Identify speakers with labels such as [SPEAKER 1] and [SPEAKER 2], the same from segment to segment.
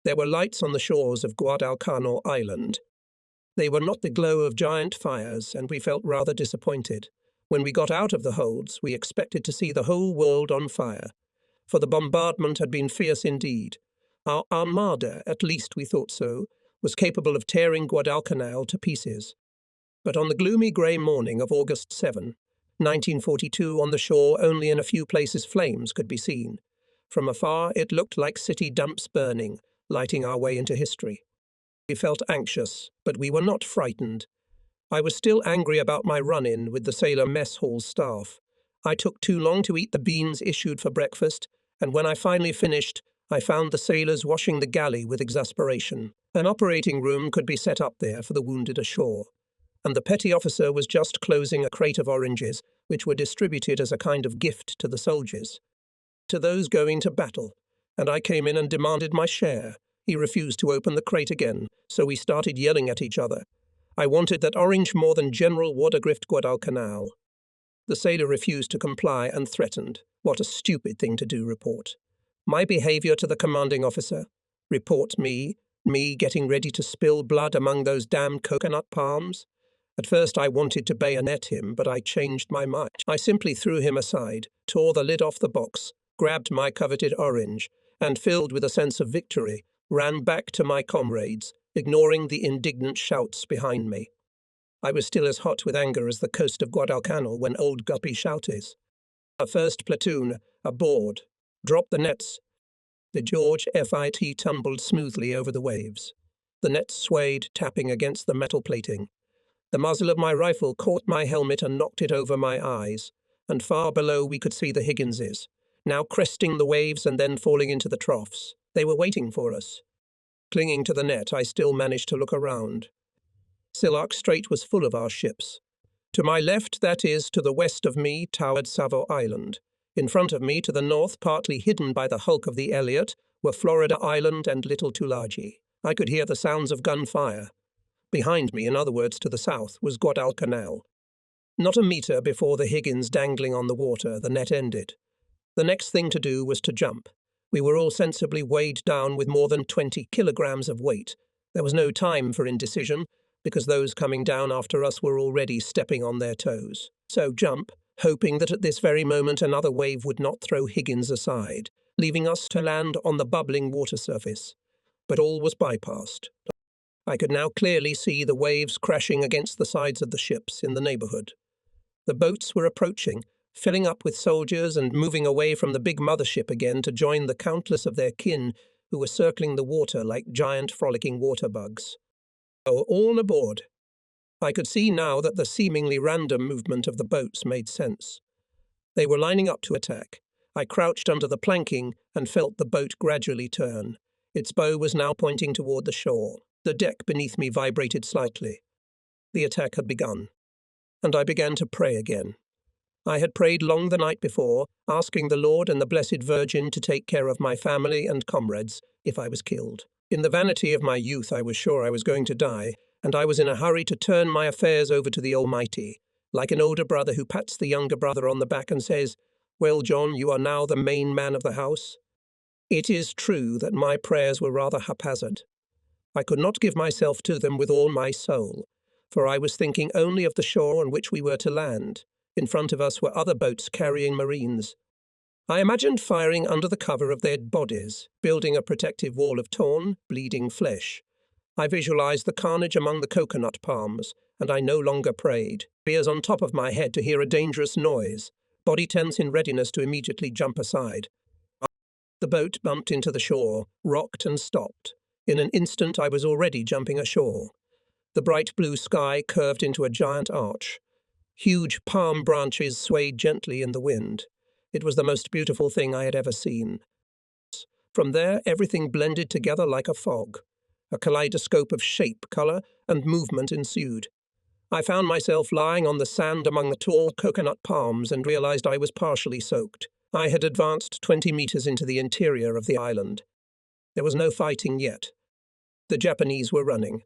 [SPEAKER 1] There were lights on the shores of Guadalcanal Island. They were not the glow of giant fires, and we felt rather disappointed. When we got out of the holds, we expected to see the whole world on fire, for the bombardment had been fierce indeed. Our armada, at least we thought so, was capable of tearing Guadalcanal to pieces. But on the gloomy grey morning of August 7, 1942, on the shore only in a few places flames could be seen. From afar it looked like city dumps burning, lighting our way into history. We felt anxious, but we were not frightened. I was still angry about my run-in with the sailor mess hall staff. I took too long to eat the beans issued for breakfast, and when I finally finished, I found the sailors washing the galley with exasperation. An operating room could be set up there for the wounded ashore, and the petty officer was just closing a crate of oranges, which were distributed as a kind of gift to the soldiers, to those going to battle, and I came in and demanded my share. He refused to open the crate again, so we started yelling at each other. I wanted that orange more than General Watergrift Guadalcanal. The sailor refused to comply and threatened. What a stupid thing to do, report. My behaviour to the commanding officer? Report me getting ready to spill blood among those damned coconut palms? At first I wanted to bayonet him, but I changed my mind. I simply threw him aside, tore the lid off the box, grabbed my coveted orange, and filled with a sense of victory, ran back to my comrades, ignoring the indignant shouts behind me. I was still as hot with anger as the coast of Guadalcanal when old Guppy shouted, "A first platoon, aboard! Drop the nets!" The George FIT tumbled smoothly over the waves. The nets swayed, tapping against the metal plating. The muzzle of my rifle caught my helmet and knocked it over my eyes, and far below we could see the Higginses, now cresting the waves and then falling into the troughs. They were waiting for us. Clinging to the net, I still managed to look around. Sillark Strait was full of our ships. To my left, that is, to the west of me, towered Savo Island. In front of me, to the north, partly hidden by the hulk of the Elliott, were Florida Island and Little Tulagi. I could hear the sounds of gunfire. Behind me, in other words to the south, was Guadalcanal. Not a metre before the Higgins dangling on the water, the net ended. The next thing to do was to jump. We were all sensibly weighed down with more than 20 kilograms of weight. There was no time for indecision, because those coming down after us were already stepping on their toes. So jump, hoping that at this very moment another wave would not throw Higgins aside, leaving us to land on the bubbling water surface. But all was bypassed. I could now clearly see the waves crashing against the sides of the ships in the neighbourhood. The boats were approaching, filling up with soldiers and moving away from the big mothership again to join the countless of their kin who were circling the water like giant frolicking water bugs. Oh, all aboard! I could see now that the seemingly random movement of the boats made sense. They were lining up to attack. I crouched under the planking and felt the boat gradually turn. Its bow was now pointing toward the shore. The deck beneath me vibrated slightly. The attack had begun, and I began to pray again. I had prayed long the night before, asking the Lord and the Blessed Virgin to take care of my family and comrades if I was killed. In the vanity of my youth, I was sure I was going to die, and I was in a hurry to turn my affairs over to the Almighty, like an older brother who pats the younger brother on the back and says, "Well, John, you are now the main man of the house." It is true that my prayers were rather haphazard. I could not give myself to them with all my soul, for I was thinking only of the shore on which we were to land. In front of us were other boats carrying Marines. I imagined firing under the cover of their bodies, building a protective wall of torn, bleeding flesh. I visualized the carnage among the coconut palms, and I no longer prayed, ears on top of my head to hear a dangerous noise, body tense in readiness to immediately jump aside. The boat bumped into the shore, rocked and stopped. In an instant I was already jumping ashore. The bright blue sky curved into a giant arch. Huge palm branches swayed gently in the wind. It was the most beautiful thing I had ever seen. From there, everything blended together like a fog. A kaleidoscope of shape, colour, and movement ensued. I found myself lying on the sand among the tall coconut palms and realized I was partially soaked. I had advanced 20 meters into the interior of the island. There was no fighting yet. The Japanese were running.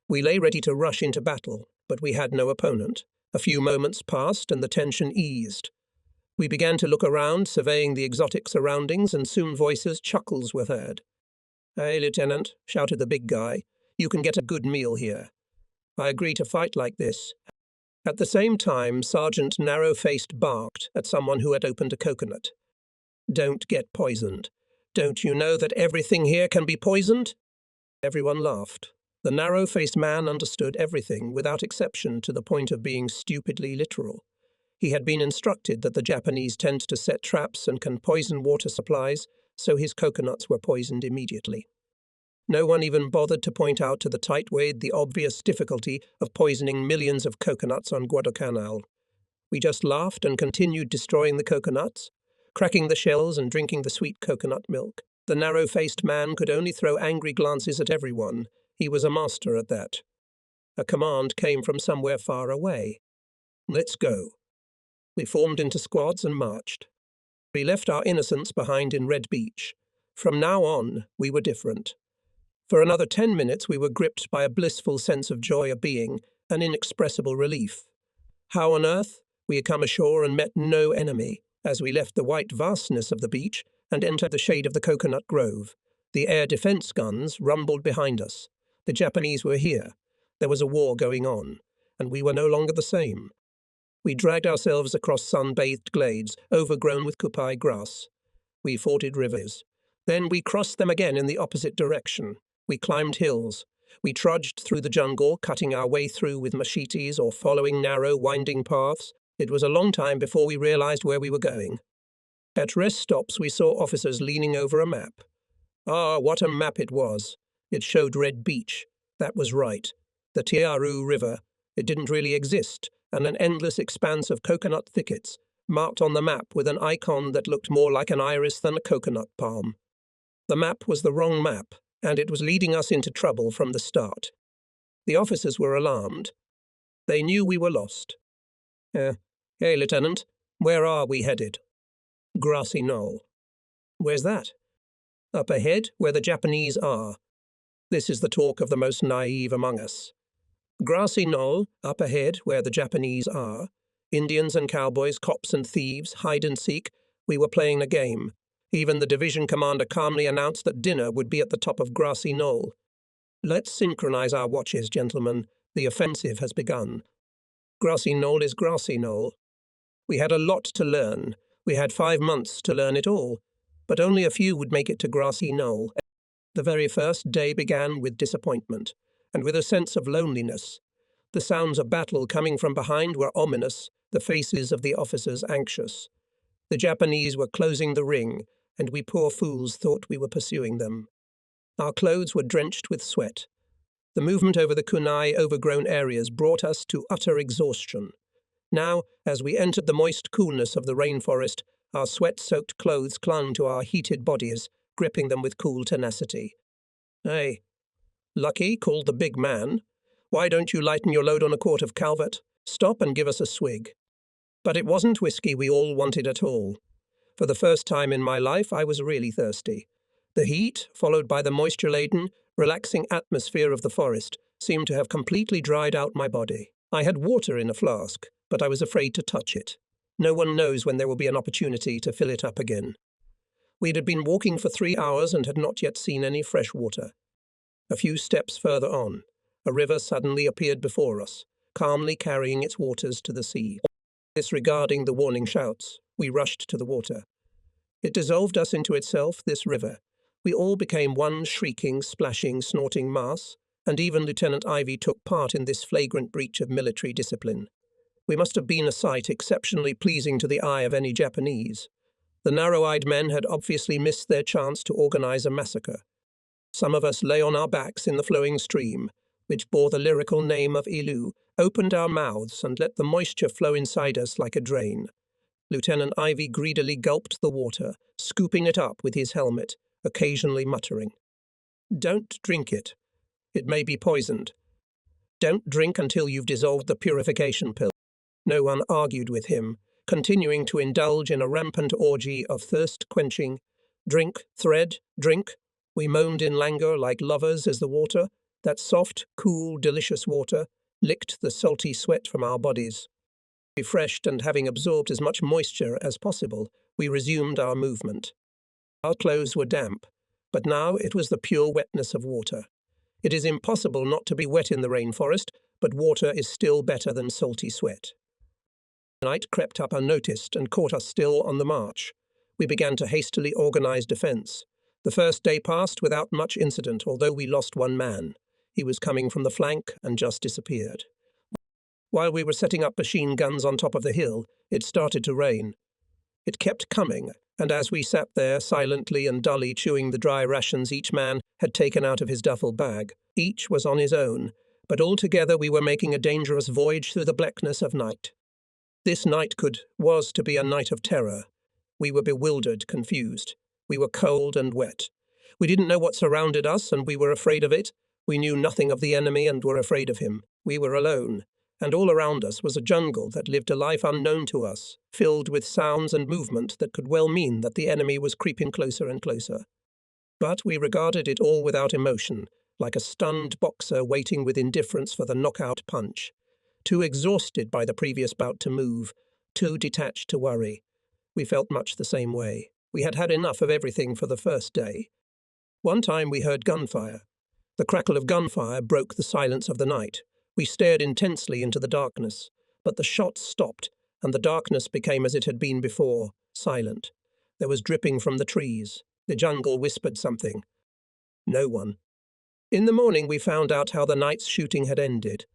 [SPEAKER 1] We lay ready to rush into battle, but we had no opponent. A few moments passed and the tension eased. We began to look around, surveying the exotic surroundings, and soon voices, chuckles were heard. "Hey, Lieutenant," shouted the big guy. "You can get a good meal here. I agree to fight like this." At the same time, Sergeant Narrow-Faced barked at someone who had opened a coconut. "Don't get poisoned. Don't you know that everything here can be poisoned?" Everyone laughed. The narrow-faced man understood everything, without exception, to the point of being stupidly literal. He had been instructed that the Japanese tend to set traps and can poison water supplies, so his coconuts were poisoned immediately. No one even bothered to point out to the tightwad the obvious difficulty of poisoning millions of coconuts on Guadalcanal. We just laughed and continued destroying the coconuts, cracking the shells and drinking the sweet coconut milk. The narrow-faced man could only throw angry glances at everyone. He was a master at that. A command came from somewhere far away. "Let's go." We formed into squads and marched. We left our innocence behind in Red Beach. From now on, we were different. For another 10 minutes we were gripped by a blissful sense of joy of being, an inexpressible relief. How on earth? We had come ashore and met no enemy. As we left the white vastness of the beach and entered the shade of the coconut grove, the air defense guns rumbled behind us. The Japanese were here. There was a war going on, and we were no longer the same. We dragged ourselves across sun-bathed glades, overgrown with kupai grass. We forded rivers. Then we crossed them again in the opposite direction. We climbed hills. We trudged through the jungle, cutting our way through with machetes or following narrow, winding paths. It was a long time before we realized where we were going. At rest stops, we saw officers leaning over a map. Ah, what a map it was! It showed Red Beach. That was right. The Tiaru River. It didn't really exist, and an endless expanse of coconut thickets, marked on the map with an icon that looked more like an iris than a coconut palm. The map was the wrong map, and it was leading us into trouble from the start. The officers were alarmed. They knew we were lost. "Hey, Lieutenant, where are we headed?" "Grassy Knoll." "Where's that?" "Up ahead, where the Japanese are." This is the talk of the most naive among us. Grassy Knoll, up ahead, where the Japanese are. Indians and cowboys, cops and thieves, hide and seek. We were playing a game. Even the division commander calmly announced that dinner would be at the top of Grassy Knoll. "Let's synchronize our watches, gentlemen. The offensive has begun." Grassy Knoll is Grassy Knoll. We had a lot to learn. We had 5 months to learn it all, but only a few would make it to Grassy Knoll. The very first day began with disappointment, and with a sense of loneliness. The sounds of battle coming from behind were ominous, the faces of the officers anxious. The Japanese were closing the ring, and we poor fools thought we were pursuing them. Our clothes were drenched with sweat. The movement over the kunai overgrown areas brought us to utter exhaustion. Now, as we entered the moist coolness of the rainforest, our sweat-soaked clothes clung to our heated bodies, gripping them with cool tenacity. "Hey, Lucky," called the big man, "why don't you lighten your load on a quart of Calvert? Stop and give us a swig." But it wasn't whiskey we all wanted at all. For the first time in my life, I was really thirsty. The heat, followed by the moisture-laden, relaxing atmosphere of the forest, seemed to have completely dried out my body. I had water in a flask, but I was afraid to touch it. No one knows when there will be an opportunity to fill it up again. We had been walking for 3 hours and had not yet seen any fresh water. A few steps further on, a river suddenly appeared before us, calmly carrying its waters to the sea. Disregarding the warning shouts, we rushed to the water. It dissolved us into itself, this river. We all became one shrieking, splashing, snorting mass, and even Lieutenant Ivy took part in this flagrant breach of military discipline. We must have been a sight exceptionally pleasing to the eye of any Japanese. The narrow-eyed men had obviously missed their chance to organize a massacre. Some of us lay on our backs in the flowing stream, which bore the lyrical name of Ilu, opened our mouths and let the moisture flow inside us like a drain. Lieutenant Ivy greedily gulped the water, scooping it up with his helmet, occasionally muttering, "Don't drink it. It may be poisoned. Don't drink until you've dissolved the purification pill." No one argued with him, continuing to indulge in a rampant orgy of thirst-quenching. "Drink, thread, drink." We moaned in languor like lovers as the water, that soft, cool, delicious water, licked the salty sweat from our bodies. Refreshed and having absorbed as much moisture as possible, we resumed our movement. Our clothes were damp. but now it was the pure wetness of water. It is impossible not to be wet in the rainforest, but water is still better than salty sweat. Night crept up unnoticed and caught us still on the march. We began to hastily organize defense. The first day passed without much incident, although we lost one man. He was coming from the flank and just disappeared. While we were setting up machine guns on top of the hill, it started to rain. It kept coming, and as we sat there silently and dully chewing the dry rations each man had taken out of his duffel bag, each was on his own, but altogether we were making a dangerous voyage through the blackness of night. This night was to be a night of terror. We were bewildered, confused. We were cold and wet. We didn't know what surrounded us, and we were afraid of it. We knew nothing of the enemy and were afraid of him. We were alone, and all around us was a jungle that lived a life unknown to us, filled with sounds and movement that could well mean that the enemy was creeping closer and closer. But we regarded it all without emotion, like a stunned boxer waiting with indifference for the knockout punch. Too exhausted by the previous bout to move, too detached to worry. We felt much the same way. We had had enough of everything for the first day. One time we heard gunfire. The crackle of gunfire broke the silence of the night. We stared intensely into the darkness, but the shots stopped, and the darkness became as it had been before, silent. There was dripping from the trees. The jungle whispered something. No one. In the morning we found out how the night's shooting had ended.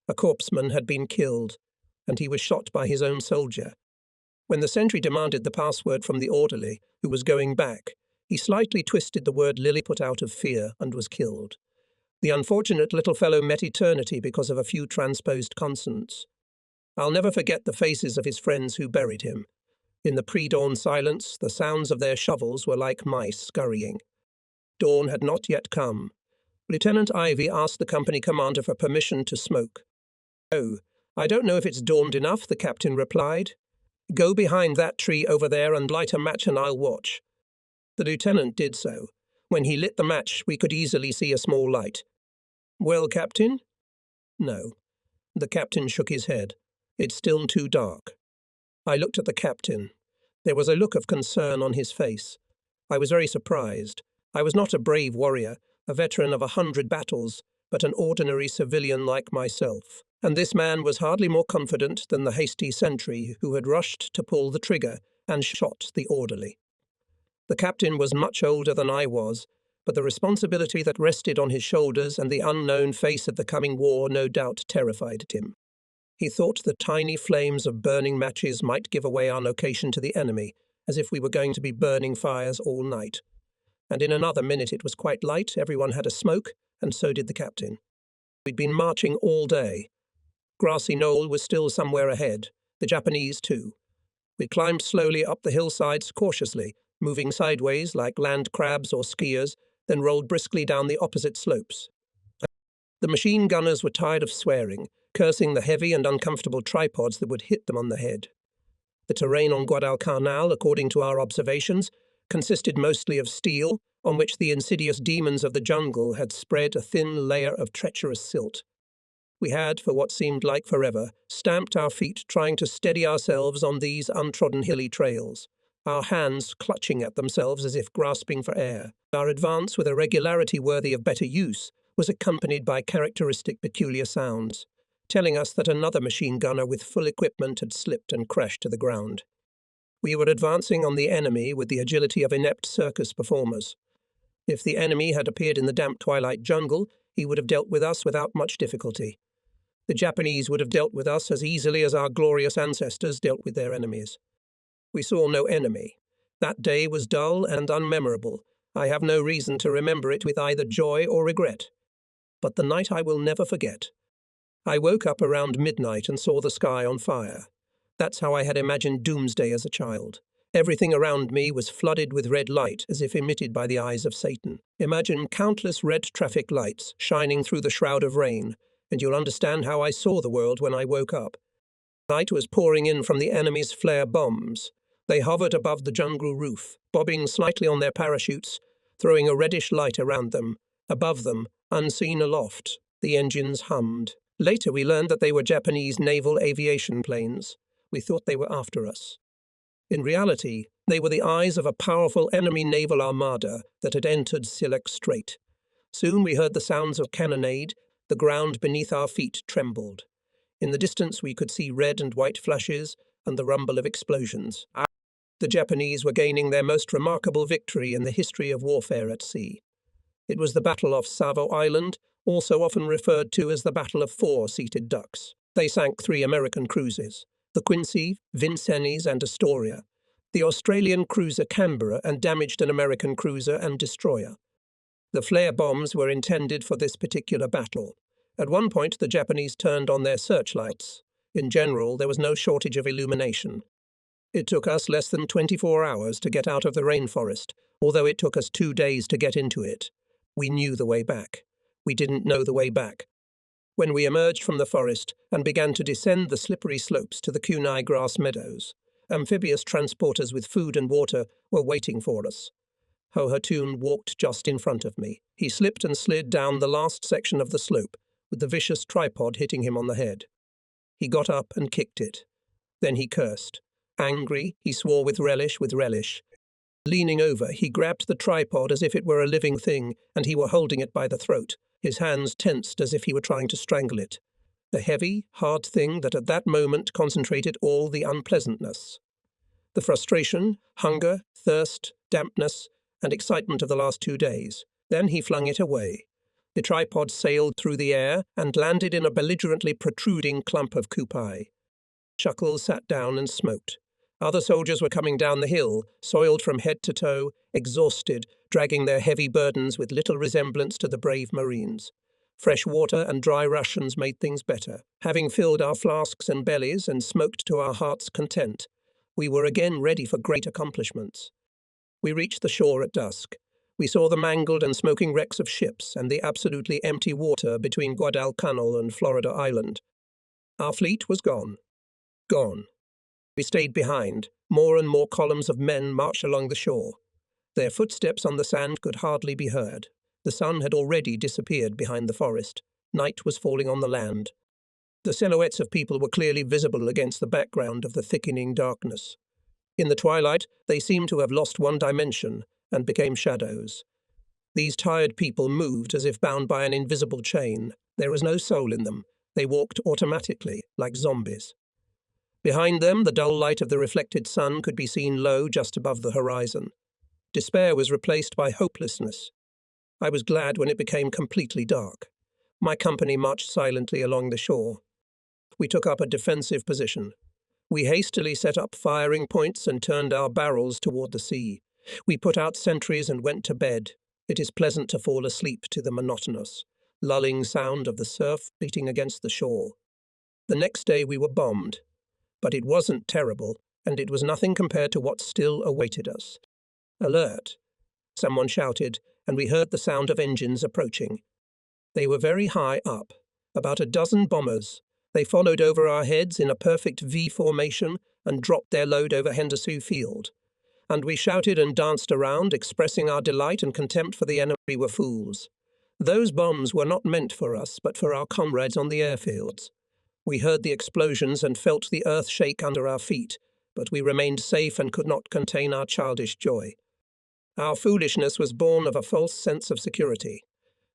[SPEAKER 1] A corpsman had been killed, and he was shot by his own soldier. When the sentry demanded the password from the orderly, who was going back, he slightly twisted the word Lilliput out of fear and was killed. The unfortunate little fellow met eternity because of a few transposed consonants. I'll never forget the faces of his friends who buried him. In the pre-dawn silence, the sounds of their shovels were like mice scurrying. Dawn had not yet come. Lieutenant Ivy asked the company commander for permission to smoke. "Oh, I don't know if it's dawned enough," the captain replied. "Go behind that tree over there and light a match and I'll watch." The lieutenant did so. When he lit the match, we could easily see a small light. "Well, Captain?" "No." The captain shook his head. "It's still too dark." I looked at the captain. There was a look of concern on his face. I was very surprised. I was not a brave warrior, a veteran of 100 battles, but an ordinary civilian like myself. And this man was hardly more confident than the hasty sentry who had rushed to pull the trigger and shot the orderly. The captain was much older than I was, but the responsibility that rested on his shoulders and the unknown face of the coming war no doubt terrified him. He thought the tiny flames of burning matches might give away our location to the enemy, as if we were going to be burning fires all night. And in another minute it was quite light, everyone had a smoke, and so did the captain. We'd been marching all day. Grassy Knoll was still somewhere ahead, the Japanese too. We climbed slowly up the hillsides cautiously, moving sideways like land crabs or skiers, then rolled briskly down the opposite slopes. The machine gunners were tired of swearing, cursing the heavy and uncomfortable tripods that would hit them on the head. The terrain on Guadalcanal, according to our observations, consisted mostly of steel, on which the insidious demons of the jungle had spread a thin layer of treacherous silt. We had, for what seemed like forever, stamped our feet trying to steady ourselves on these untrodden hilly trails, our hands clutching at themselves as if grasping for air. Our advance, with a regularity worthy of better use, was accompanied by characteristic peculiar sounds, telling us that another machine gunner with full equipment had slipped and crashed to the ground. We were advancing on the enemy with the agility of inept circus performers. If the enemy had appeared in the damp twilight jungle, he would have dealt with us without much difficulty. The Japanese would have dealt with us as easily as our glorious ancestors dealt with their enemies. We saw no enemy. That day was dull and unmemorable. I have no reason to remember it with either joy or regret. But the night I will never forget. I woke up around midnight and saw the sky on fire. That's how I had imagined doomsday as a child. Everything around me was flooded with red light, as if emitted by the eyes of Satan. Imagine countless red traffic lights shining through the shroud of rain, and you'll understand how I saw the world when I woke up. Night was pouring in from the enemy's flare bombs. They hovered above the jungle roof, bobbing slightly on their parachutes, throwing a reddish light around them. Above them, unseen aloft, the engines hummed. Later we learned that they were Japanese naval aviation planes. We thought they were after us. In reality, they were the eyes of a powerful enemy naval armada that had entered Silek Strait. Soon we heard the sounds of cannonade. The ground beneath our feet trembled. In the distance we could see red and white flashes and the rumble of explosions. The Japanese were gaining their most remarkable victory in the history of warfare at sea. It was the Battle of Savo Island, also often referred to as the Battle of Four Seated Ducks. They sank 3 American cruisers, the Quincy, Vincennes, and Astoria, the Australian cruiser Canberra, and damaged an American cruiser and destroyer. The flare bombs were intended for this particular battle. At one point, the Japanese turned on their searchlights. In general, there was no shortage of illumination. It took us less than 24 hours to get out of the rainforest, although it took us 2 days to get into it. We knew the way back. We didn't know the way back. When we emerged from the forest and began to descend the slippery slopes to the kunai grass meadows, amphibious transporters with food and water were waiting for us. Hohatun walked just in front of me. He slipped and slid down the last section of the slope, with the vicious tripod hitting him on the head. He got up and kicked it. Then he cursed. Angry, he swore with relish. Leaning over, he grabbed the tripod as if it were a living thing and he were holding it by the throat, his hands tensed as if he were trying to strangle it. The heavy, hard thing that at that moment concentrated all the unpleasantness. The frustration, hunger, thirst, dampness, and excitement of the last 2 days. Then he flung it away. The tripod sailed through the air and landed in a belligerently protruding clump of kupai. Chuckles sat down and smoked. Other soldiers were coming down the hill, soiled from head to toe, exhausted, dragging their heavy burdens with little resemblance to the brave Marines. Fresh water and dry rations made things better. Having filled our flasks and bellies and smoked to our heart's content, we were again ready for great accomplishments. We reached the shore at dusk. We saw the mangled and smoking wrecks of ships and the absolutely empty water between Guadalcanal and Florida Island. Our fleet was gone. Gone. We stayed behind. More and more columns of men marched along the shore. Their footsteps on the sand could hardly be heard. The sun had already disappeared behind the forest. Night was falling on the land. The silhouettes of people were clearly visible against the background of the thickening darkness. In the twilight, they seemed to have lost one dimension and became shadows. These tired people moved as if bound by an invisible chain. There was no soul in them. They walked automatically, like zombies. Behind them, the dull light of the reflected sun could be seen low just above the horizon. Despair was replaced by hopelessness. I was glad when it became completely dark. My company marched silently along the shore. We took up a defensive position. We hastily set up firing points and turned our barrels toward the sea. We put out sentries and went to bed. It is pleasant to fall asleep to the monotonous, lulling sound of the surf beating against the shore. The next day we were bombed. But it wasn't terrible, and it was nothing compared to what still awaited us. Alert! Someone shouted, and we heard the sound of engines approaching. They were very high up, about a dozen bombers. They followed over our heads in a perfect V formation and dropped their load over Henderson Field. And we shouted and danced around, expressing our delight and contempt for the enemy. We were fools. Those bombs were not meant for us, but for our comrades on the airfields. We heard the explosions and felt the earth shake under our feet, but we remained safe and could not contain our childish joy. Our foolishness was born of a false sense of security.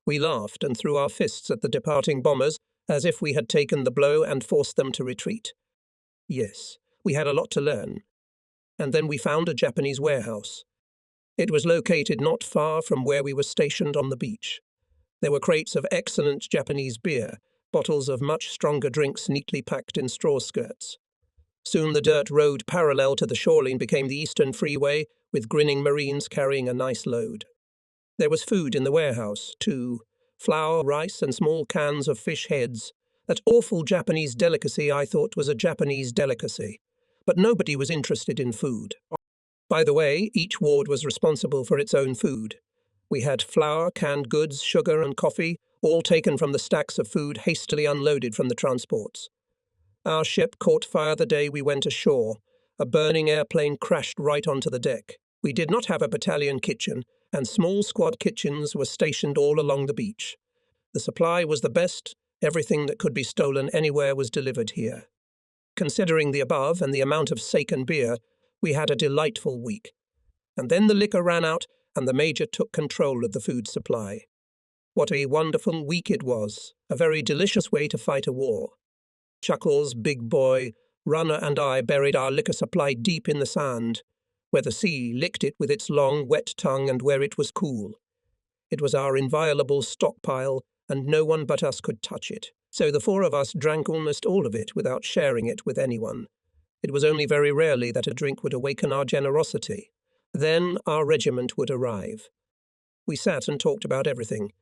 [SPEAKER 1] We laughed and threw our fists at the departing bombers as if we had taken the blow and forced them to retreat. Yes, we had a lot to learn. And then we found a Japanese warehouse. It was located not far from where we were stationed on the beach. There were crates of excellent Japanese beer, bottles of much stronger drinks neatly packed in straw skirts. Soon the dirt road parallel to the shoreline became the Eastern Freeway, with grinning Marines carrying a nice load. There was food in the warehouse, too. Flour, rice, and small cans of fish heads. That awful Japanese delicacy I thought was a Japanese delicacy. But nobody was interested in food. By the way, each ward was responsible for its own food. We had flour, canned goods, sugar, and coffee, all taken from the stacks of food hastily unloaded from the transports. Our ship caught fire the day we went ashore. A burning airplane crashed right onto the deck. We did not have a battalion kitchen, and small squad kitchens were stationed all along the beach. The supply was the best. Everything that could be stolen anywhere was delivered here. Considering the above and the amount of sake and beer, We had a delightful week. And then the liquor ran out and the Major took control of the food supply. What a wonderful week it was, a very delicious way to fight a war. Chuckles, Big Boy, Runner and I buried our liquor supply deep in the sand, where the sea licked it with its long, wet tongue and where it was cool. It was our inviolable stockpile, and no one but us could touch it, so the four of us drank almost all of it without sharing it with anyone. It was only very rarely that a drink would awaken our generosity. Then our regiment would arrive. We sat and talked about everything.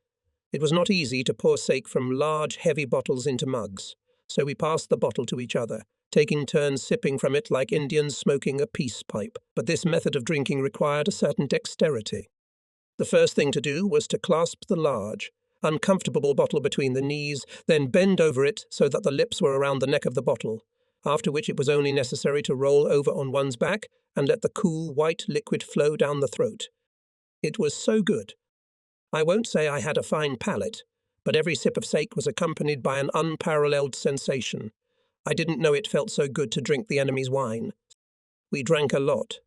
[SPEAKER 1] It was not easy to pour sake from large, heavy bottles into mugs, so we passed the bottle to each other, taking turns sipping from it like Indians smoking a peace pipe. But this method of drinking required a certain dexterity. The first thing to do was to clasp the large, uncomfortable bottle between the knees, then bend over it so that the lips were around the neck of the bottle, after which it was only necessary to roll over on one's back and let the cool, white liquid flow down the throat. It was so good. I won't say I had a fine palate, but every sip of sake was accompanied by an unparalleled sensation. I didn't know it felt so good to drink the enemy's wine. We drank a lot.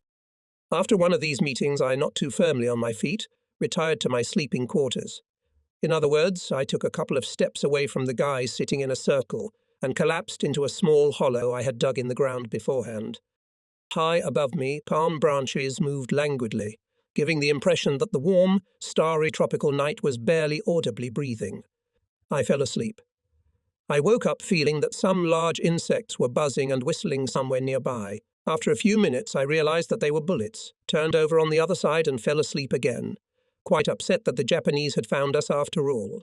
[SPEAKER 1] After one of these meetings, I, not too firmly on my feet, retired to my sleeping quarters. In other words, I took a couple of steps away from the guys sitting in a circle and collapsed into a small hollow I had dug in the ground beforehand. High above me, palm branches moved languidly, giving the impression that the warm, starry tropical night was barely audibly breathing. I fell asleep. I woke up feeling that some large insects were buzzing and whistling somewhere nearby. After a few minutes, I realized that they were bullets, turned over on the other side and fell asleep again, quite upset that the Japanese had found us after all.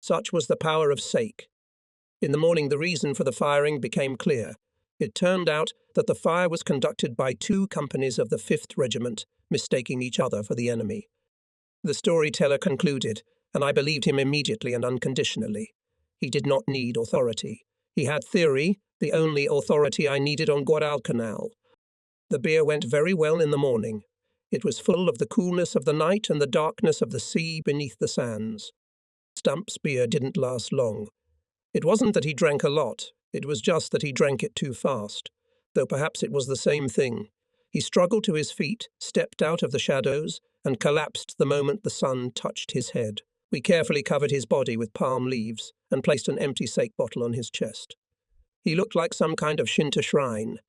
[SPEAKER 1] Such was the power of sake. In the morning, the reason for the firing became clear. It turned out that the fire was conducted by 2 companies of the 5th Regiment, mistaking each other for the enemy. The storyteller concluded, and I believed him immediately and unconditionally. He did not need authority. He had theory, the only authority I needed on Guadalcanal. The beer went very well in the morning. It was full of the coolness of the night and the darkness of the sea beneath the sands. Stump's beer didn't last long. It wasn't that he drank a lot, it was just that he drank it too fast, though perhaps it was the same thing. He struggled to his feet, stepped out of the shadows, and collapsed the moment the sun touched his head. We carefully covered his body with palm leaves and placed an empty sake bottle on his chest. He looked like some kind of Shinto shrine.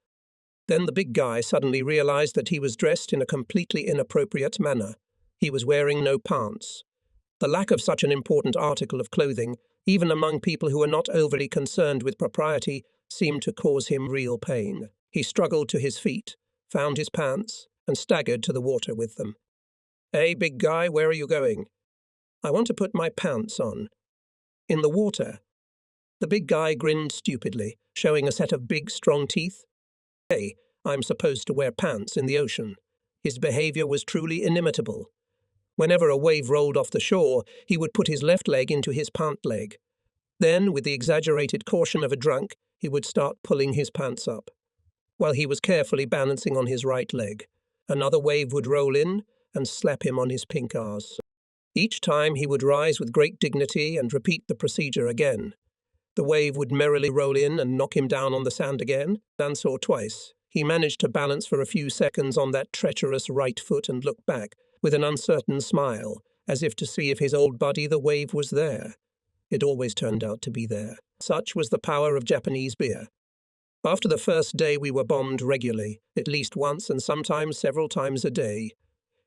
[SPEAKER 1] Then the big guy suddenly realized that he was dressed in a completely inappropriate manner. He was wearing no pants. The lack of such an important article of clothing, even among people who are not overly concerned with propriety, seemed to cause him real pain. He struggled to his feet, found his pants, and staggered to the water with them. "Hey, big guy, where are you going?" "I want to put my pants on." "In the water?" The big guy grinned stupidly, showing a set of big, strong teeth. "Hey, I'm supposed to wear pants in the ocean." His behavior was truly inimitable. Whenever a wave rolled off the shore, he would put his left leg into his pant leg. Then, with the exaggerated caution of a drunk, he would start pulling his pants up. While he was carefully balancing on his right leg, another wave would roll in and slap him on his pink arse. Each time he would rise with great dignity and repeat the procedure again. The wave would merrily roll in and knock him down on the sand again, once or twice. He managed to balance for a few seconds on that treacherous right foot and look back, with an uncertain smile, as if to see if his old buddy the wave was there. It always turned out to be there. Such was the power of Japanese beer. After the first day we were bombed regularly, at least once and sometimes several times a day.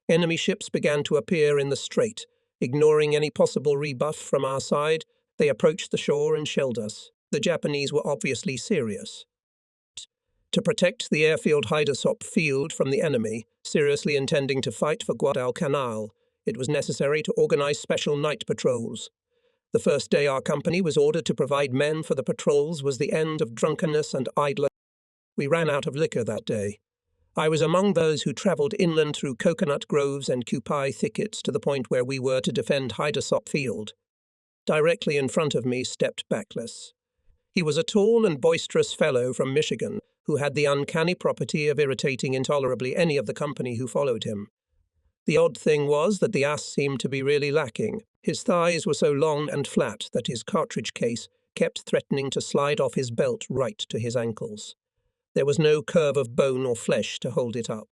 [SPEAKER 1] Enemy ships began to appear in the strait. Ignoring any possible rebuff from our side, they approached the shore and shelled us. The Japanese were obviously serious. To protect the airfield Haidasop field from the enemy, seriously intending to fight for Guadalcanal, it was necessary to organize special night patrols. The first day our company was ordered to provide men for the patrols was the end of drunkenness and idleness. We ran out of liquor that day. I was among those who travelled inland through coconut groves and kupai thickets to the point where we were to defend Haidasop field. Directly in front of me stepped Backless. He was a tall and boisterous fellow from Michigan, who had the uncanny property of irritating intolerably any of the company who followed him. The odd thing was that the ass seemed to be really lacking. His thighs were so long and flat that his cartridge case kept threatening to slide off his belt right to his ankles. There was no curve of bone or flesh to hold it up.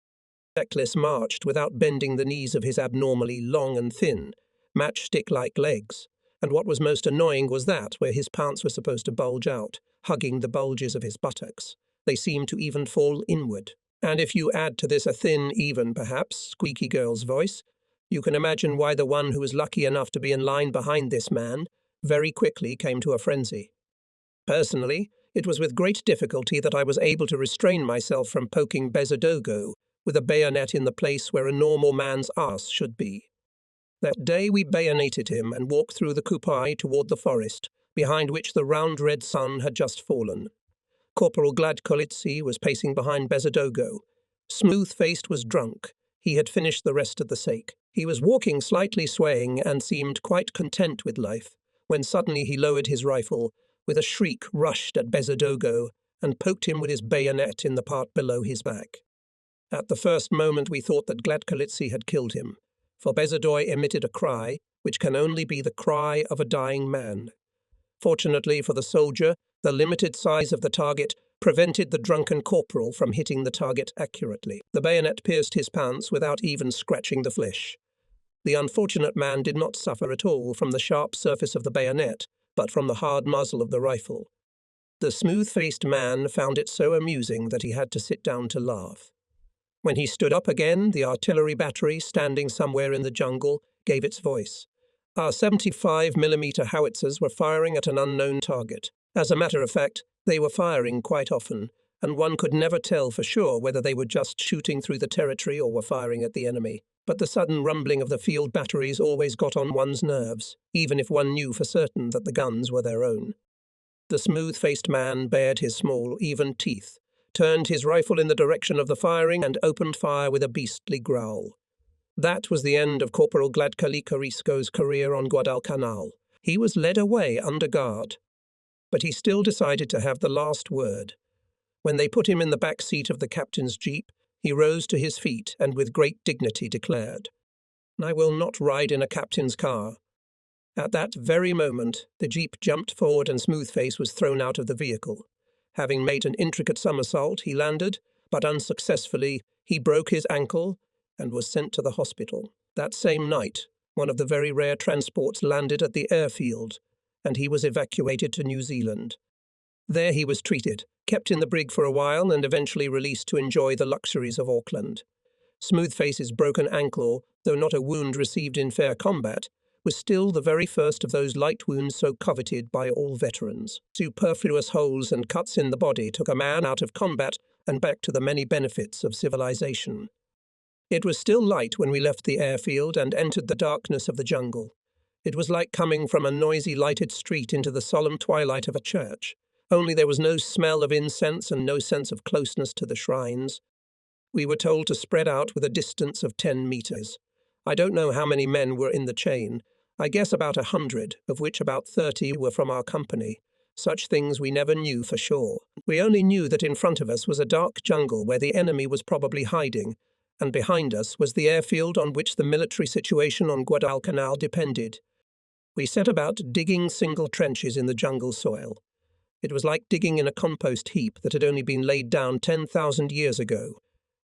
[SPEAKER 1] Necklace marched without bending the knees of his abnormally long and thin, matchstick-like legs, and what was most annoying was that, where his pants were supposed to bulge out, hugging the bulges of his buttocks, they seemed to even fall inward. And if you add to this a thin, even, perhaps, squeaky girl's voice, you can imagine why the one who was lucky enough to be in line behind this man very quickly came to a frenzy. Personally, it was with great difficulty that I was able to restrain myself from poking Bezodogo with a bayonet in the place where a normal man's ass should be. That day we bayoneted him and walked through the Kupai toward the forest, behind which the round red sun had just fallen. Corporal Gladkolitsi was pacing behind Bezodogo. Smooth-faced was drunk. He had finished the rest of the sake. He was walking slightly swaying and seemed quite content with life, when suddenly he lowered his rifle, with a shriek rushed at Bezodogo and poked him with his bayonet in the part below his back. At the first moment we thought that Gladkolitsi had killed him, for Bezodoy emitted a cry, which can only be the cry of a dying man. Fortunately for the soldier, the limited size of the target prevented the drunken corporal from hitting the target accurately. The bayonet pierced his pants without even scratching the flesh. The unfortunate man did not suffer at all from the sharp surface of the bayonet, but from the hard muzzle of the rifle. The smooth-faced man found it so amusing that he had to sit down to laugh. When he stood up again, the artillery battery, standing somewhere in the jungle, gave its voice. Our 75mm howitzers were firing at an unknown target. As a matter of fact, they were firing quite often, and one could never tell for sure whether they were just shooting through the territory or were firing at the enemy. But the sudden rumbling of the field batteries always got on one's nerves, even if one knew for certain that the guns were their own. The smooth-faced man bared his small, even teeth, turned his rifle in the direction of the firing, and opened fire with a beastly growl. That was the end of Corporal Gladkalikarisco's career on Guadalcanal. He was led away under guard. But he still decided to have the last word. When they put him in the back seat of the captain's jeep, he rose to his feet and with great dignity declared, "I will not ride in a captain's car." At that very moment, the jeep jumped forward and Smoothface was thrown out of the vehicle. Having made an intricate somersault, he landed, but unsuccessfully, he broke his ankle and was sent to the hospital. That same night, one of the very rare transports landed at the airfield, and he was evacuated to New Zealand. There he was treated, kept in the brig for a while, and eventually released to enjoy the luxuries of Auckland. Smoothface's broken ankle, though not a wound received in fair combat, was still the very first of those light wounds so coveted by all veterans. Superfluous holes and cuts in the body took a man out of combat and back to the many benefits of civilization. It was still light when we left the airfield and entered the darkness of the jungle. It was like coming from a noisy lighted street into the solemn twilight of a church, only there was no smell of incense and no sense of closeness to the shrines. We were told to spread out with a distance of 10 meters. I don't know how many men were in the chain. I guess about 100, of which about 30 were from our company. Such things we never knew for sure. We only knew that in front of us was a dark jungle where the enemy was probably hiding, and behind us was the airfield on which the military situation on Guadalcanal depended. We set about digging single trenches in the jungle soil. It was like digging in a compost heap that had only been laid down 10,000 years ago.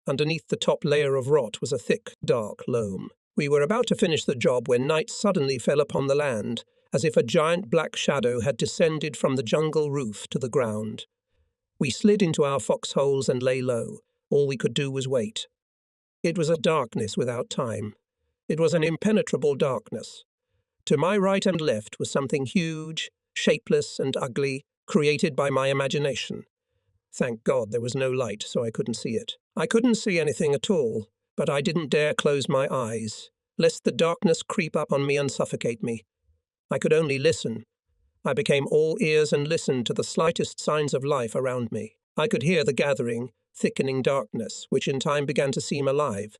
[SPEAKER 1] Underneath the top layer of rot was a thick, dark loam. We were about to finish the job when night suddenly fell upon the land, as if a giant black shadow had descended from the jungle roof to the ground. We slid into our foxholes and lay low. All we could do was wait. It was a darkness without time. It was an impenetrable darkness. To my right and left was something huge, shapeless and ugly, created by my imagination. Thank God there was no light, so I couldn't see it. I couldn't see anything at all, but I didn't dare close my eyes, lest the darkness creep up on me and suffocate me. I could only listen. I became all ears and listened to the slightest signs of life around me. I could hear the gathering, thickening darkness, which in time began to seem alive.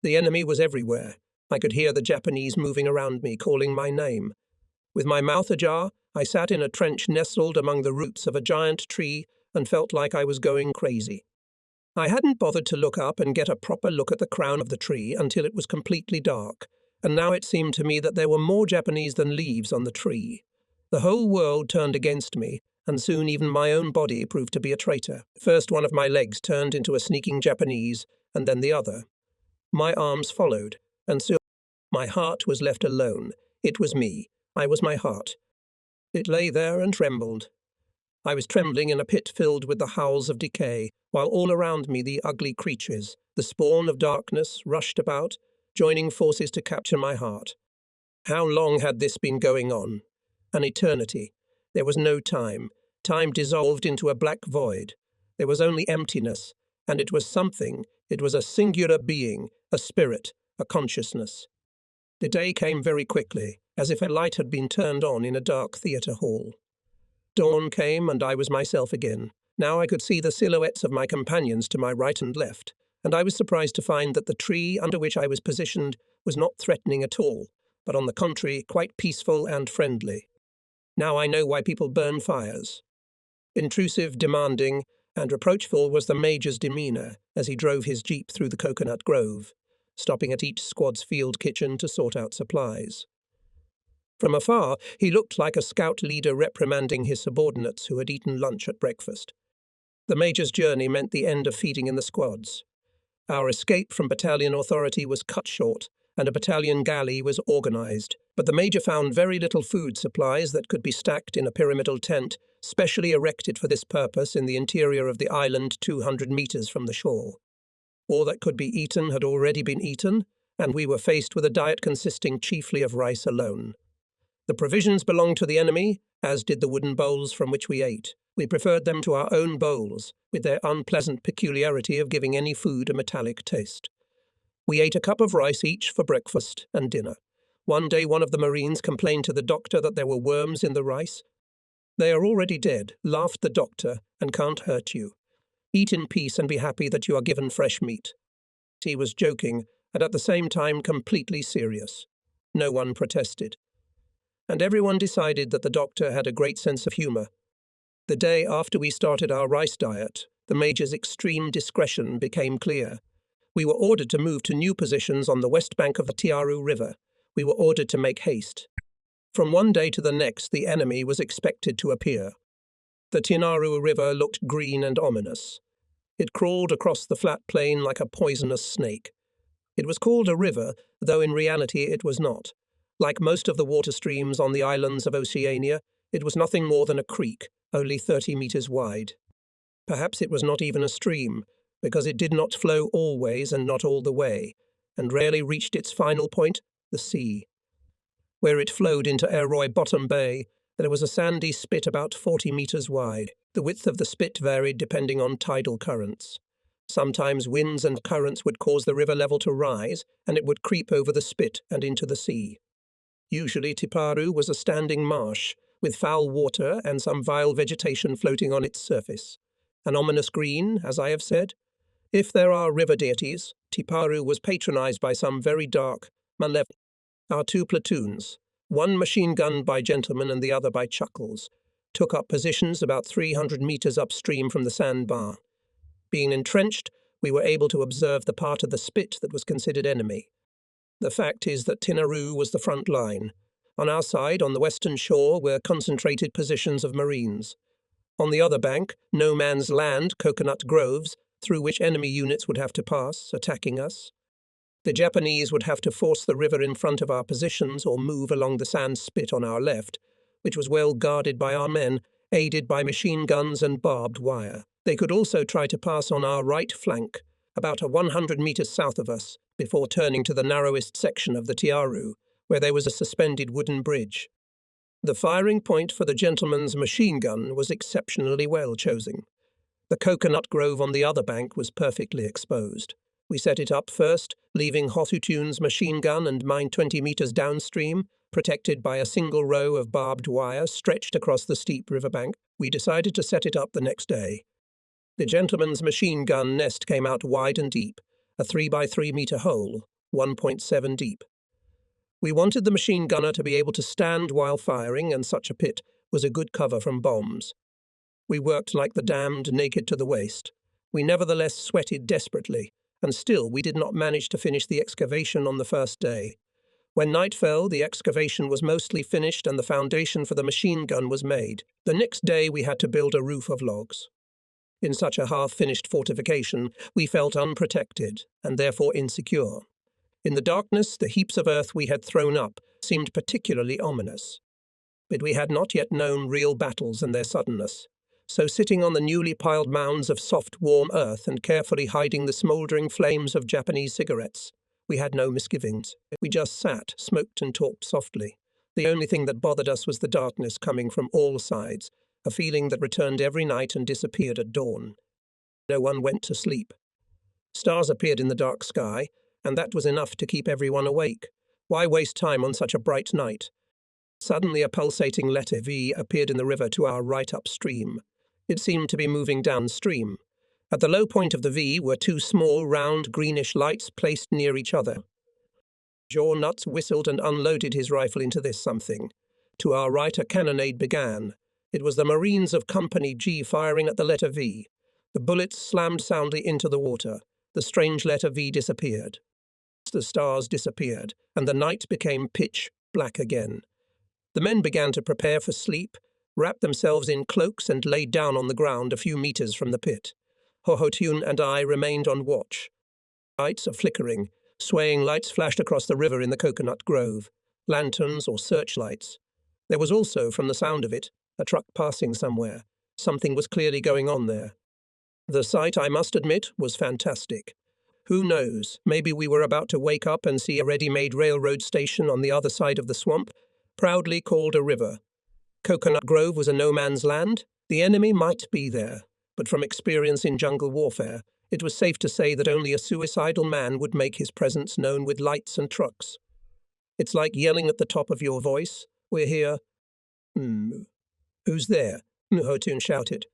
[SPEAKER 1] The enemy was everywhere. I could hear the Japanese moving around me, calling my name. With my mouth ajar, I sat in a trench nestled among the roots of a giant tree and felt like I was going crazy. I hadn't bothered to look up and get a proper look at the crown of the tree until it was completely dark, and now it seemed to me that there were more Japanese than leaves on the tree. The whole world turned against me, and soon even my own body proved to be a traitor. First one of my legs turned into a sneaking Japanese, and then the other. My arms followed, and soon my heart was left alone. It was me. I was my heart. It lay there and trembled. I was trembling in a pit filled with the howls of decay, while all around me the ugly creatures, the spawn of darkness, rushed about, joining forces to capture my heart. How long had this been going on? An eternity. There was no time. Time dissolved into a black void. There was only emptiness, and it was something. It was a singular being, a spirit, a consciousness. The day came very quickly, as if a light had been turned on in a dark theatre hall. Dawn came, and I was myself again. Now I could see the silhouettes of my companions to my right and left, and I was surprised to find that the tree under which I was positioned was not threatening at all, but on the contrary, quite peaceful and friendly. Now I know why people burn fires. Intrusive, demanding, and reproachful was the Major's demeanour as he drove his jeep through the coconut grove, stopping at each squad's field kitchen to sort out supplies. From afar, he looked like a scout leader reprimanding his subordinates who had eaten lunch at breakfast. The Major's journey meant the end of feeding in the squads. Our escape from battalion authority was cut short, and a battalion galley was organised, but the Major found very little food supplies that could be stacked in a pyramidal tent, specially erected for this purpose in the interior of the island 200 metres from the shore. All that could be eaten had already been eaten, and we were faced with a diet consisting chiefly of rice alone. The provisions belonged to the enemy, as did the wooden bowls from which we ate. We preferred them to our own bowls, with their unpleasant peculiarity of giving any food a metallic taste. We ate a cup of rice each for breakfast and dinner. One day one of the Marines complained to the doctor that there were worms in the rice. "They are already dead," laughed the doctor, "and can't hurt you. Eat in peace and be happy that you are given fresh meat." He was joking, and at the same time completely serious. No one protested. And everyone decided that the doctor had a great sense of humour. The day after we started our rice diet, the Major's extreme discretion became clear. We were ordered to move to new positions on the west bank of the Tiaru River. We were ordered to make haste. From one day to the next, the enemy was expected to appear. The Tiaru River looked green and ominous. It crawled across the flat plain like a poisonous snake. It was called a river, though in reality it was not. Like most of the water streams on the islands of Oceania, it was nothing more than a creek, only 30 metres wide. Perhaps it was not even a stream, because it did not flow always and not all the way, and rarely reached its final point, the sea. Where it flowed into Aeroy Bottom Bay, there was a sandy spit about 40 metres wide. The width of the spit varied depending on tidal currents. Sometimes winds and currents would cause the river level to rise, and it would creep over the spit and into the sea. Usually Tiparu was a standing marsh, with foul water and some vile vegetation floating on its surface. An ominous green, as I have said. If there are river deities, Tiparu was patronised by some very dark, malevolent. Our two platoons, one machine gunned by gentlemen and the other by chuckles, took up positions about 300 metres upstream from the sandbar. Being entrenched, we were able to observe the part of the spit that was considered enemy. The fact is that Tinaru was the front line. On our side, on the western shore, were concentrated positions of Marines. On the other bank, no man's land, coconut groves, through which enemy units would have to pass, attacking us. The Japanese would have to force the river in front of our positions or move along the sand spit on our left, which was well guarded by our men, aided by machine guns and barbed wire. They could also try to pass on our right flank, about 100 metres south of us, before turning to the narrowest section of the Tiaru, where there was a suspended wooden bridge. The firing point for the gentleman's machine gun was exceptionally well chosen. The coconut grove on the other bank was perfectly exposed. We set it up first, leaving Hosutun's machine gun and mine 20 metres downstream, protected by a single row of barbed wire stretched across the steep riverbank. We decided to set it up the next day. The gentleman's machine gun nest came out wide and deep, a 3 by 3 metre hole, 1.7 deep. We wanted the machine gunner to be able to stand while firing, and such a pit was a good cover from bombs. We worked like the damned, naked to the waist. We nevertheless sweated desperately, and still we did not manage to finish the excavation on the first day. When night fell, the excavation was mostly finished and the foundation for the machine gun was made. The next day we had to build a roof of logs. In such a half-finished fortification, we felt unprotected and therefore insecure. In the darkness, the heaps of earth we had thrown up seemed particularly ominous. But we had not yet known real battles and their suddenness. So sitting on the newly piled mounds of soft, warm earth and carefully hiding the smouldering flames of Japanese cigarettes, we had no misgivings. We just sat, smoked and talked softly. The only thing that bothered us was the darkness coming from all sides, a feeling that returned every night and disappeared at dawn. No one went to sleep. Stars appeared in the dark sky, and that was enough to keep everyone awake. Why waste time on such a bright night? Suddenly a pulsating letter V appeared in the river to our right upstream. It seemed to be moving downstream. At the low point of the V were two small, round, greenish lights placed near each other. Jaw Nuts whistled and unloaded his rifle into this something. To our right a cannonade began. It was the Marines of Company G firing at the letter V. The bullets slammed soundly into the water. The strange letter V disappeared. The stars disappeared, and the night became pitch black again. The men began to prepare for sleep, wrapped themselves in cloaks and lay down on the ground a few meters from the pit. Hohotun and I remained on watch. Lights are flickering. Swaying lights flashed across the river in the coconut grove. Lanterns or searchlights. There was also, from the sound of it, a truck passing somewhere. Something was clearly going on there. The sight, I must admit, was fantastic. Who knows, maybe we were about to wake up and see a ready-made railroad station on the other side of the swamp, proudly called a river. Coconut Grove was a no-man's land. The enemy might be there, but from experience in jungle warfare, it was safe to say that only a suicidal man would make his presence known with lights and trucks. It's like yelling at the top of your voice, "We're here." Who's there? Nuhotun shouted.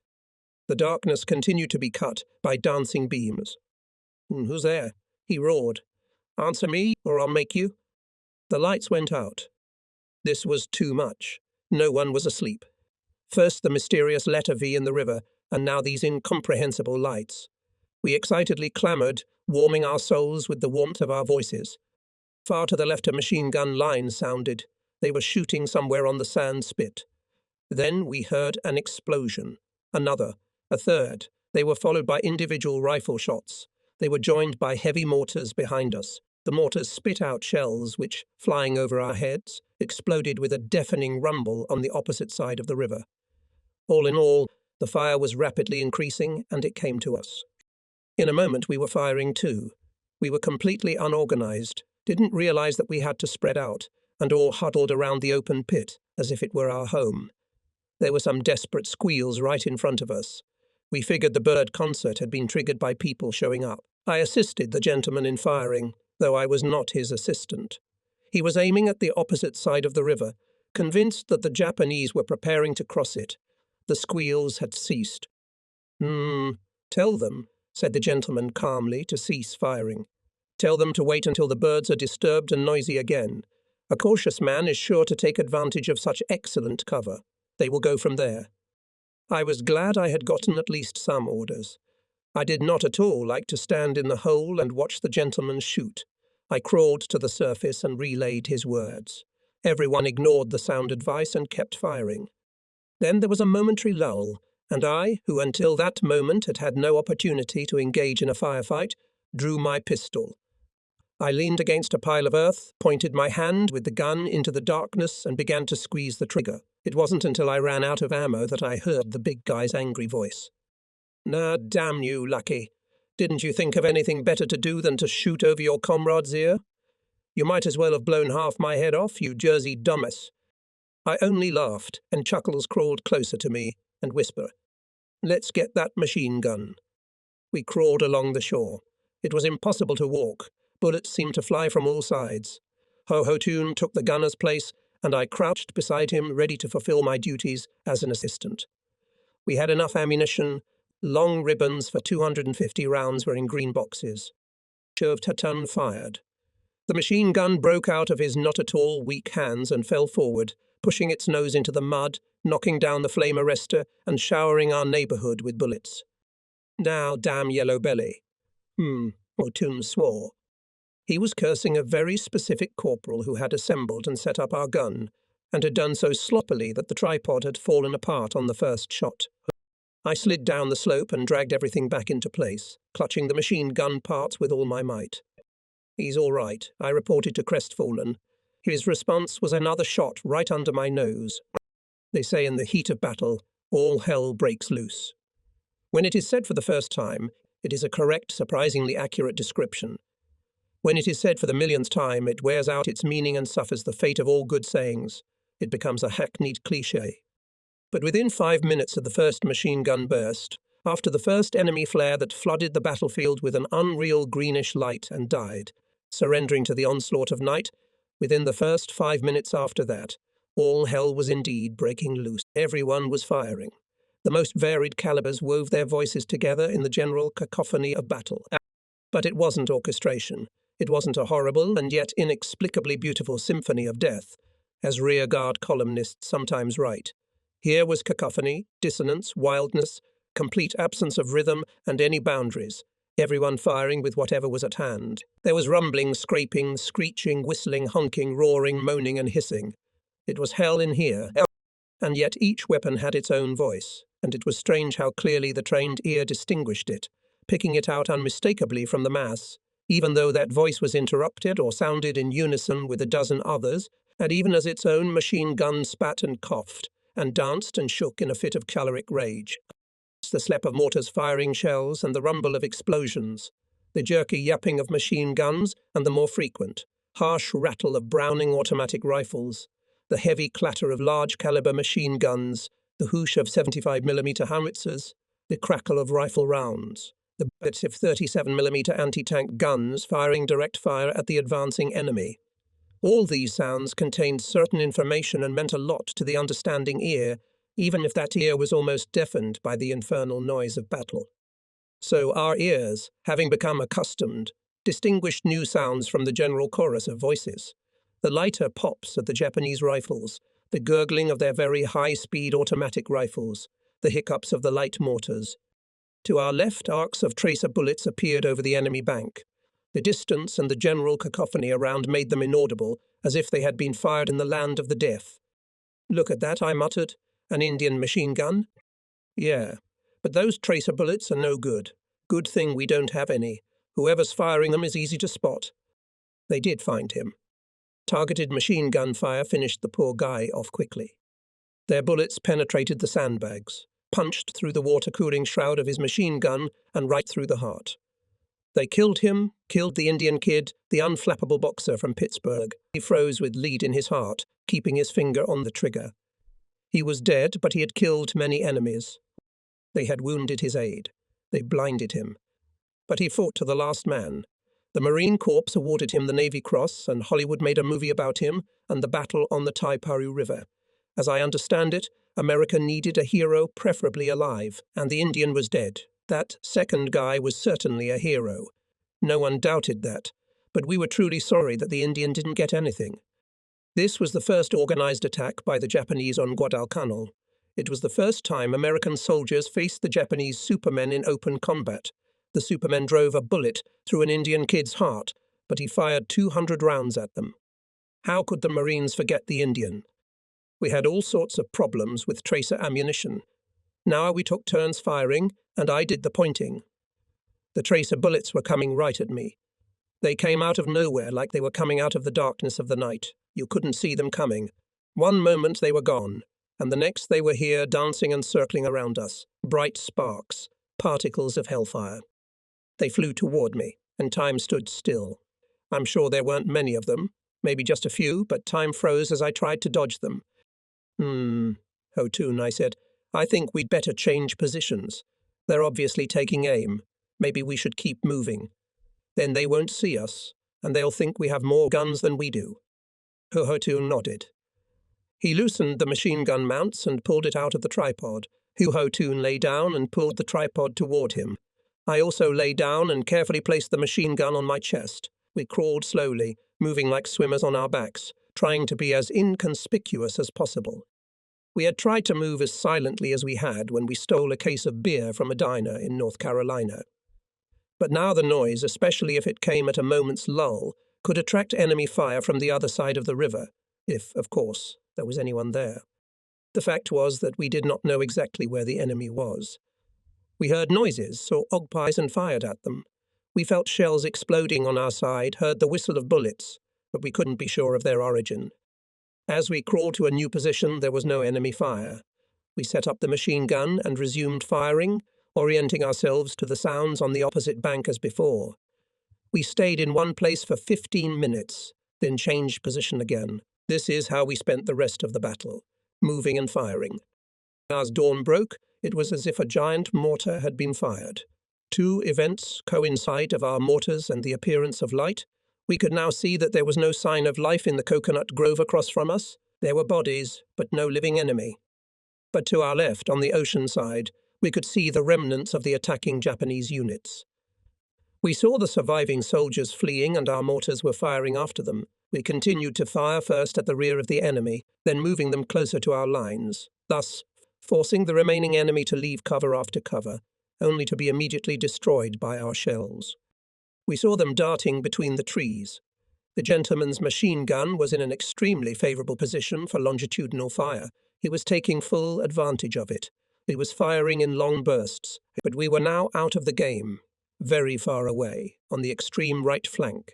[SPEAKER 1] The darkness continued to be cut by dancing beams. Who's there? He roared. Answer me, or I'll make you. The lights went out. This was too much. No one was asleep. First the mysterious letter V in the river, and now these incomprehensible lights. We excitedly clamoured, warming our souls with the warmth of our voices. Far to the left a machine gun line sounded. They were shooting somewhere on the sand spit. Then we heard an explosion. Another. A third. They were followed by individual rifle shots. They were joined by heavy mortars behind us. The mortars spit out shells which, flying over our heads, exploded with a deafening rumble on the opposite side of the river. All in all, the fire was rapidly increasing, and it came to us. In a moment we were firing too. We were completely unorganized, didn't realize that we had to spread out, and all huddled around the open pit, as if it were our home. There were some desperate squeals right in front of us. We figured the bird concert had been triggered by people showing up. I assisted the gentleman in firing, though I was not his assistant. He was aiming at the opposite side of the river, convinced that the Japanese were preparing to cross it. The squeals had ceased. Tell them, said the gentleman calmly, to cease firing. Tell them to wait until the birds are disturbed and noisy again. A cautious man is sure to take advantage of such excellent cover. They will go from there. I was glad I had gotten at least some orders. I did not at all like to stand in the hole and watch the gentleman shoot. I crawled to the surface and relayed his words. Everyone ignored the sound advice and kept firing. Then there was a momentary lull, and I, who until that moment had had no opportunity to engage in a firefight, drew my pistol. I leaned against a pile of earth, pointed my hand with the gun into the darkness and began to squeeze the trigger. It wasn't until I ran out of ammo that I heard the big guy's angry voice. Nah, damn you, Lucky. Didn't you think of anything better to do than to shoot over your comrade's ear? You might as well have blown half my head off, you Jersey dumbass. I only laughed, and Chuckles crawled closer to me and whispered, Let's get that machine gun. We crawled along the shore. It was impossible to walk. Bullets seemed to fly from all sides. Hohotun took the gunner's place, and I crouched beside him, ready to fulfill my duties as an assistant. We had enough ammunition. Long ribbons for 250 rounds were in green boxes. Hohotun fired. The machine gun broke out of his not-at-all weak hands and fell forward, pushing its nose into the mud, knocking down the flame arrestor and showering our neighbourhood with bullets. Now, damn Yellow Belly. Hohotun swore. He was cursing a very specific corporal who had assembled and set up our gun, and had done so sloppily that the tripod had fallen apart on the first shot. I slid down the slope and dragged everything back into place, clutching the machine gun parts with all my might. "He's all right," I reported to Crestfallen. His response was another shot right under my nose. They say in the heat of battle, all hell breaks loose. When it is said for the first time, it is a correct, surprisingly accurate description. When it is said for the millionth time, it wears out its meaning and suffers the fate of all good sayings. It becomes a hackneyed cliché. But within 5 minutes of the first machine gun burst, after the first enemy flare that flooded the battlefield with an unreal greenish light and died, surrendering to the onslaught of night, within the first 5 minutes after that, all hell was indeed breaking loose. Everyone was firing. The most varied calibers wove their voices together in the general cacophony of battle. But it wasn't orchestration. It wasn't a horrible and yet inexplicably beautiful symphony of death, as rearguard columnists sometimes write. Here was cacophony, dissonance, wildness, complete absence of rhythm and any boundaries, everyone firing with whatever was at hand. There was rumbling, scraping, screeching, whistling, honking, roaring, moaning and hissing. It was hell in here, and yet each weapon had its own voice, and it was strange how clearly the trained ear distinguished it, picking it out unmistakably from the mass, even though that voice was interrupted or sounded in unison with a dozen others, and even as its own machine gun spat and coughed, and danced and shook in a fit of choleric rage. The slap of mortars firing shells and the rumble of explosions, the jerky yapping of machine guns and the more frequent, harsh rattle of Browning automatic rifles, the heavy clatter of large-caliber machine guns, the whoosh of 75mm howitzers, the crackle of rifle rounds, the bits of 37mm anti-tank guns firing direct fire at the advancing enemy. All these sounds contained certain information and meant a lot to the understanding ear, even if that ear was almost deafened by the infernal noise of battle. So our ears, having become accustomed, distinguished new sounds from the general chorus of voices. The lighter pops of the Japanese rifles, the gurgling of their very high-speed automatic rifles, the hiccups of the light mortars. To our left, arcs of tracer bullets appeared over the enemy bank. The distance and the general cacophony around made them inaudible, as if they had been fired in the land of the deaf. "Look at that," I muttered. "An Indian machine gun?" "Yeah, but those tracer bullets are no good. Good thing we don't have any. Whoever's firing them is easy to spot." They did find him. Targeted machine gun fire finished the poor guy off quickly. Their bullets penetrated the sandbags, punched through the water-cooling shroud of his machine gun and right through the heart. They killed him, killed the Indian kid, the unflappable boxer from Pittsburgh. He froze with lead in his heart, keeping his finger on the trigger. He was dead, but he had killed many enemies. They had wounded his aide. They blinded him. But he fought to the last man. The Marine Corps awarded him the Navy Cross, and Hollywood made a movie about him and the battle on the Taiparu River. As I understand it, America needed a hero, preferably alive, and the Indian was dead. That second guy was certainly a hero. No one doubted that, but we were truly sorry that the Indian didn't get anything. This was the first organized attack by the Japanese on Guadalcanal. It was the first time American soldiers faced the Japanese supermen in open combat. The supermen drove a bullet through an Indian kid's heart, but he fired 200 rounds at them. How could the Marines forget the Indian? We had all sorts of problems with tracer ammunition. Now we took turns firing, and I did the pointing. The tracer bullets were coming right at me. They came out of nowhere like they were coming out of the darkness of the night. You couldn't see them coming. One moment they were gone, and the next they were here dancing and circling around us, bright sparks, particles of hellfire. They flew toward me, and time stood still. I'm sure there weren't many of them, maybe just a few, but time froze as I tried to dodge them. Hotun, I said, I think we'd better change positions. They're obviously taking aim. Maybe we should keep moving. Then they won't see us, and they'll think we have more guns than we do. Hotun nodded. He loosened the machine gun mounts and pulled it out of the tripod. Hotun lay down and pulled the tripod toward him. I also lay down and carefully placed the machine gun on my chest. We crawled slowly, moving like swimmers on our backs, trying to be as inconspicuous as possible. We had tried to move as silently as we had when we stole a case of beer from a diner in North Carolina. But now the noise, especially if it came at a moment's lull, could attract enemy fire from the other side of the river, if, of course, there was anyone there. The fact was that we did not know exactly where the enemy was. We heard noises, saw ogpies and fired at them. We felt shells exploding on our side, heard the whistle of bullets, but we couldn't be sure of their origin. As we crawled to a new position, there was no enemy fire. We set up the machine gun and resumed firing, orienting ourselves to the sounds on the opposite bank as before. We stayed in one place for 15 minutes, then changed position again. This is how we spent the rest of the battle, moving and firing. As dawn broke, it was as if a giant mortar had been fired. Two events coincide of our mortars and the appearance of light. We could now see that there was no sign of life in the coconut grove across from us. There were bodies, but no living enemy. But to our left, on the ocean side, we could see the remnants of the attacking Japanese units. We saw the surviving soldiers fleeing and our mortars were firing after them. We continued to fire first at the rear of the enemy, then moving them closer to our lines, thus forcing the remaining enemy to leave cover after cover, only to be immediately destroyed by our shells. We saw them darting between the trees. The gentleman's machine gun was in an extremely favourable position for longitudinal fire. He was taking full advantage of it. He was firing in long bursts, but we were now out of the game, very far away, on the extreme right flank.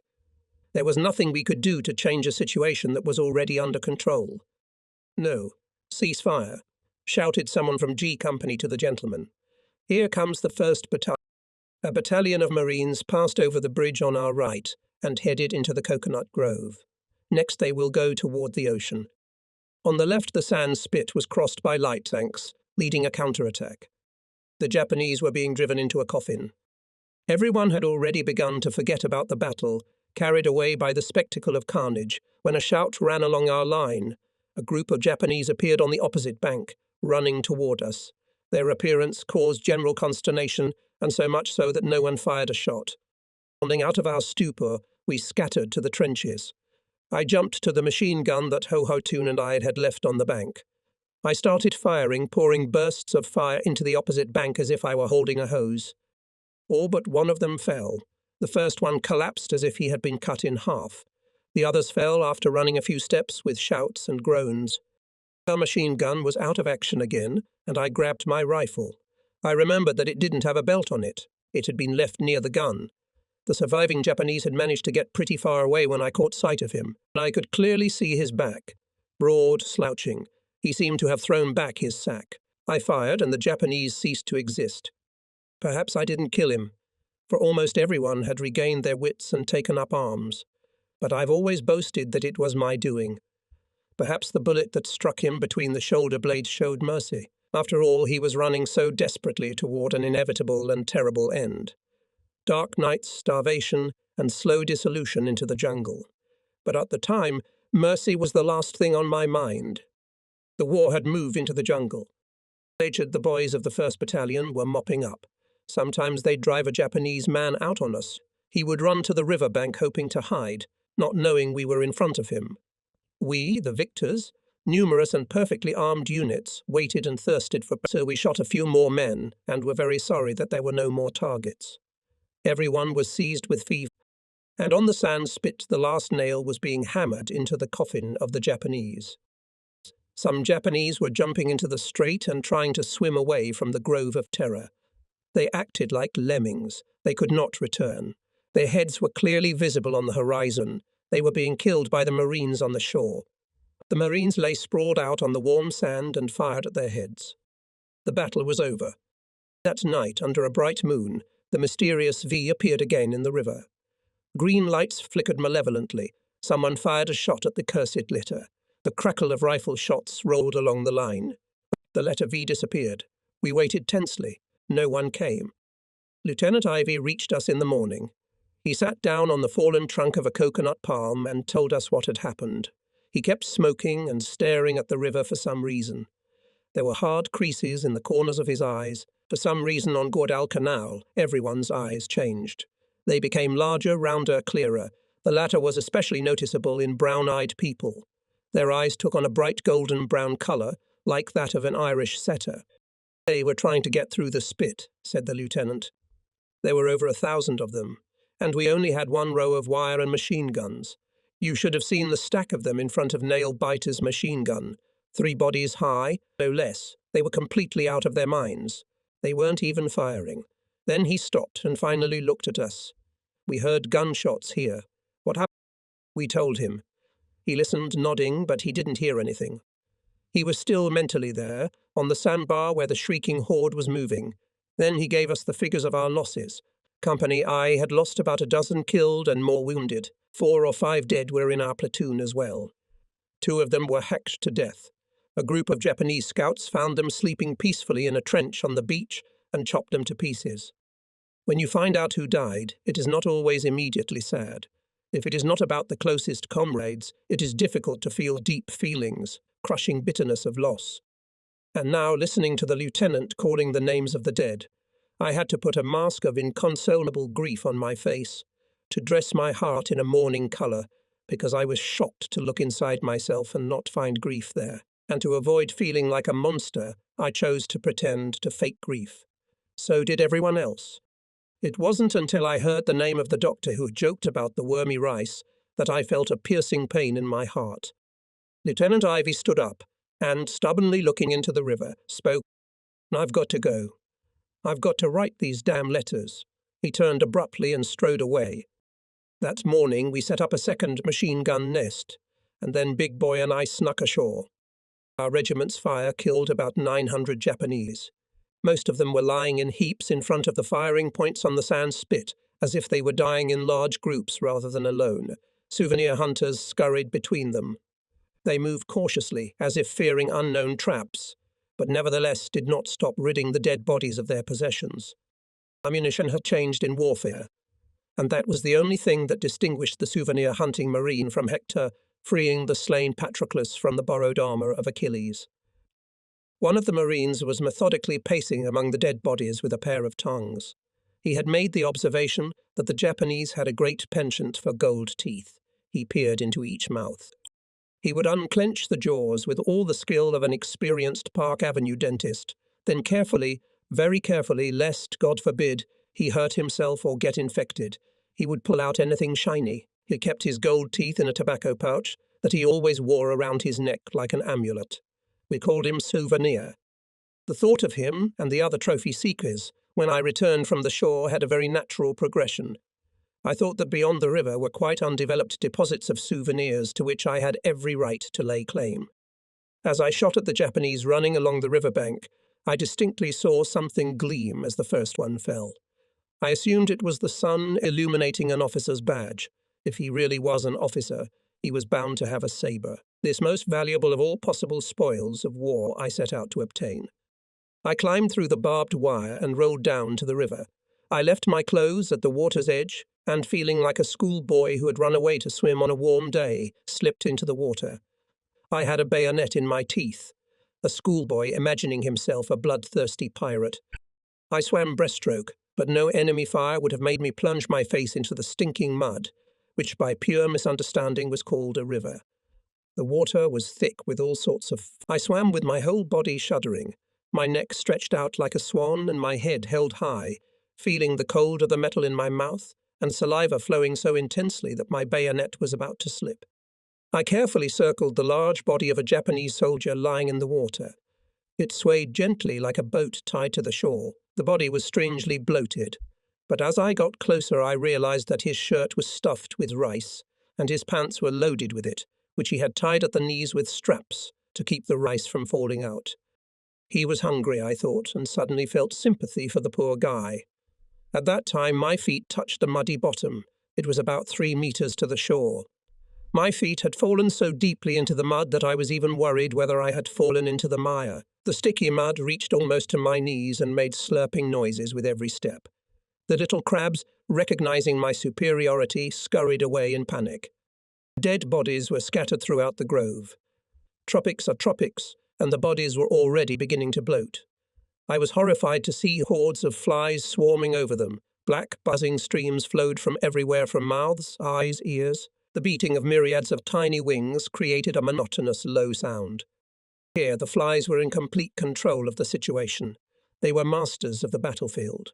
[SPEAKER 1] There was nothing we could do to change a situation that was already under control. "No, cease fire," shouted someone from G Company to the gentleman. "Here comes the 1st Battalion." A battalion of Marines passed over the bridge on our right and headed into the coconut grove. Next they will go toward the ocean. On the left the sand spit was crossed by light tanks, leading a counterattack. The Japanese were being driven into a coffin. Everyone had already begun to forget about the battle, carried away by the spectacle of carnage, when a shout ran along our line. A group of Japanese appeared on the opposite bank, running toward us. Their appearance caused general consternation, and so much so that no one fired a shot. Rolling out of our stupor, we scattered to the trenches. I jumped to the machine gun that Ho-Ho-Toon and I had left on the bank. I started firing, pouring bursts of fire into the opposite bank as if I were holding a hose. All but one of them fell. The first one collapsed as if he had been cut in half. The others fell after running a few steps with shouts and groans. Our machine gun was out of action again, and I grabbed my rifle. I remembered that it didn't have a belt on it. It had been left near the gun. The surviving Japanese had managed to get pretty far away when I caught sight of him, and I could clearly see his back. Broad, slouching. He seemed to have thrown back his sack. I fired, and the Japanese ceased to exist. Perhaps I didn't kill him, for almost everyone had regained their wits and taken up arms. But I've always boasted that it was my doing. Perhaps the bullet that struck him between the shoulder blades showed mercy. After all, he was running so desperately toward an inevitable and terrible end. Dark nights, starvation, and slow dissolution into the jungle. But at the time, mercy was the last thing on my mind. The war had moved into the jungle. The boys of the 1st Battalion were mopping up. Sometimes they'd drive a Japanese man out on us. He would run to the riverbank hoping to hide, not knowing we were in front of him. We, the victors, numerous and perfectly armed units, waited and thirsted for, so we shot a few more men and were very sorry that there were no more targets. Everyone was seized with fever, and on the sand spit the last nail was being hammered into the coffin of the Japanese. Some Japanese were jumping into the strait and trying to swim away from the grove of terror. They acted like lemmings. They could not return. Their heads were clearly visible on the horizon. They were being killed by the Marines on the shore. The Marines lay sprawled out on the warm sand and fired at their heads. The battle was over. That night, under a bright moon, the mysterious V appeared again in the river. Green lights flickered malevolently. Someone fired a shot at the cursed litter. The crackle of rifle shots rolled along the line. The letter V disappeared. We waited tensely. No one came. Lieutenant Ivy reached us in the morning. He sat down on the fallen trunk of a coconut palm and told us what had happened. He kept smoking and staring at the river for some reason. There were hard creases in the corners of his eyes. For some reason on Guadalcanal, everyone's eyes changed. They became larger, rounder, clearer. The latter was especially noticeable in brown-eyed people. Their eyes took on a bright golden-brown colour, like that of an Irish setter. "They were trying to get through the spit," said the lieutenant. There were over 1,000 of them, and we only had one row of wire and machine guns. You should have seen the stack of them in front of Nail-Biter's machine gun. 3 bodies high, no less. They were completely out of their minds. They weren't even firing. Then he stopped and finally looked at us. We heard gunshots here. What happened? We told him. He listened, nodding, but he didn't hear anything. He was still mentally there, on the sandbar where the shrieking horde was moving. Then he gave us the figures of our losses. Company I had lost about 12 killed and more wounded. 4 or 5 dead were in our platoon as well. 2 of them were hacked to death. A group of Japanese scouts found them sleeping peacefully in a trench on the beach and chopped them to pieces. When you find out who died, it is not always immediately sad. If it is not about the closest comrades, it is difficult to feel deep feelings, crushing bitterness of loss. And now, listening to the lieutenant calling the names of the dead, I had to put a mask of inconsolable grief on my face, to dress my heart in a mourning colour, because I was shocked to look inside myself and not find grief there. And to avoid feeling like a monster, I chose to pretend to fake grief. So did everyone else. It wasn't until I heard the name of the doctor who joked about the wormy rice that I felt a piercing pain in my heart. Lieutenant Ivy stood up and, stubbornly looking into the river, spoke. "I've got to go. I've got to write these damn letters." He turned abruptly and strode away. That morning we set up a second machine gun nest, and then Big Boy and I snuck ashore. Our regiment's fire killed about 900 Japanese. Most of them were lying in heaps in front of the firing points on the sand spit, as if they were dying in large groups rather than alone. Souvenir hunters scurried between them. They moved cautiously, as if fearing unknown traps, but nevertheless did not stop ridding the dead bodies of their possessions. Ammunition had changed in warfare, and that was the only thing that distinguished the souvenir hunting marine from Hector freeing the slain Patroclus from the borrowed armour of Achilles. One of the marines was methodically pacing among the dead bodies with a pair of tongs. He had made the observation that the Japanese had a great penchant for gold teeth. He peered into each mouth. He would unclench the jaws with all the skill of an experienced Park Avenue dentist, then carefully, very carefully, lest, God forbid, he hurt himself or get infected, he would pull out anything shiny. He kept his gold teeth in a tobacco pouch that he always wore around his neck like an amulet. We called him Souvenir. The thought of him and the other trophy seekers, when I returned from the shore, had a very natural progression. I thought that beyond the river were quite undeveloped deposits of souvenirs to which I had every right to lay claim. As I shot at the Japanese running along the riverbank, I distinctly saw something gleam as the first one fell. I assumed it was the sun illuminating an officer's badge. If he really was an officer, he was bound to have a sabre, this most valuable of all possible spoils of war I set out to obtain. I climbed through the barbed wire and rolled down to the river. I left my clothes at the water's edge and, feeling like a schoolboy who had run away to swim on a warm day, slipped into the water. I had a bayonet in my teeth, a schoolboy imagining himself a bloodthirsty pirate. I swam breaststroke, but no enemy fire would have made me plunge my face into the stinking mud, which by pure misunderstanding was called a river. The water was thick with all sorts of... I swam with my whole body shuddering, my neck stretched out like a swan and my head held high, feeling the cold of the metal in my mouth and saliva flowing so intensely that my bayonet was about to slip. I carefully circled the large body of a Japanese soldier lying in the water. It swayed gently like a boat tied to the shore. The body was strangely bloated, but as I got closer I realized that his shirt was stuffed with rice, and his pants were loaded with it, which he had tied at the knees with straps to keep the rice from falling out. He was hungry, I thought, and suddenly felt sympathy for the poor guy. At that time my feet touched the muddy bottom. It was about 3 meters to the shore. My feet had fallen so deeply into the mud that I was even worried whether I had fallen into the mire. The sticky mud reached almost to my knees and made slurping noises with every step. The little crabs, recognizing my superiority, scurried away in panic. Dead bodies were scattered throughout the grove. Tropics are tropics, and the bodies were already beginning to bloat. I was horrified to see hordes of flies swarming over them. Black, buzzing streams flowed from everywhere, from mouths, eyes, ears. The beating of myriads of tiny wings created a monotonous, low sound. Here the flies were in complete control of the situation. They were masters of the battlefield.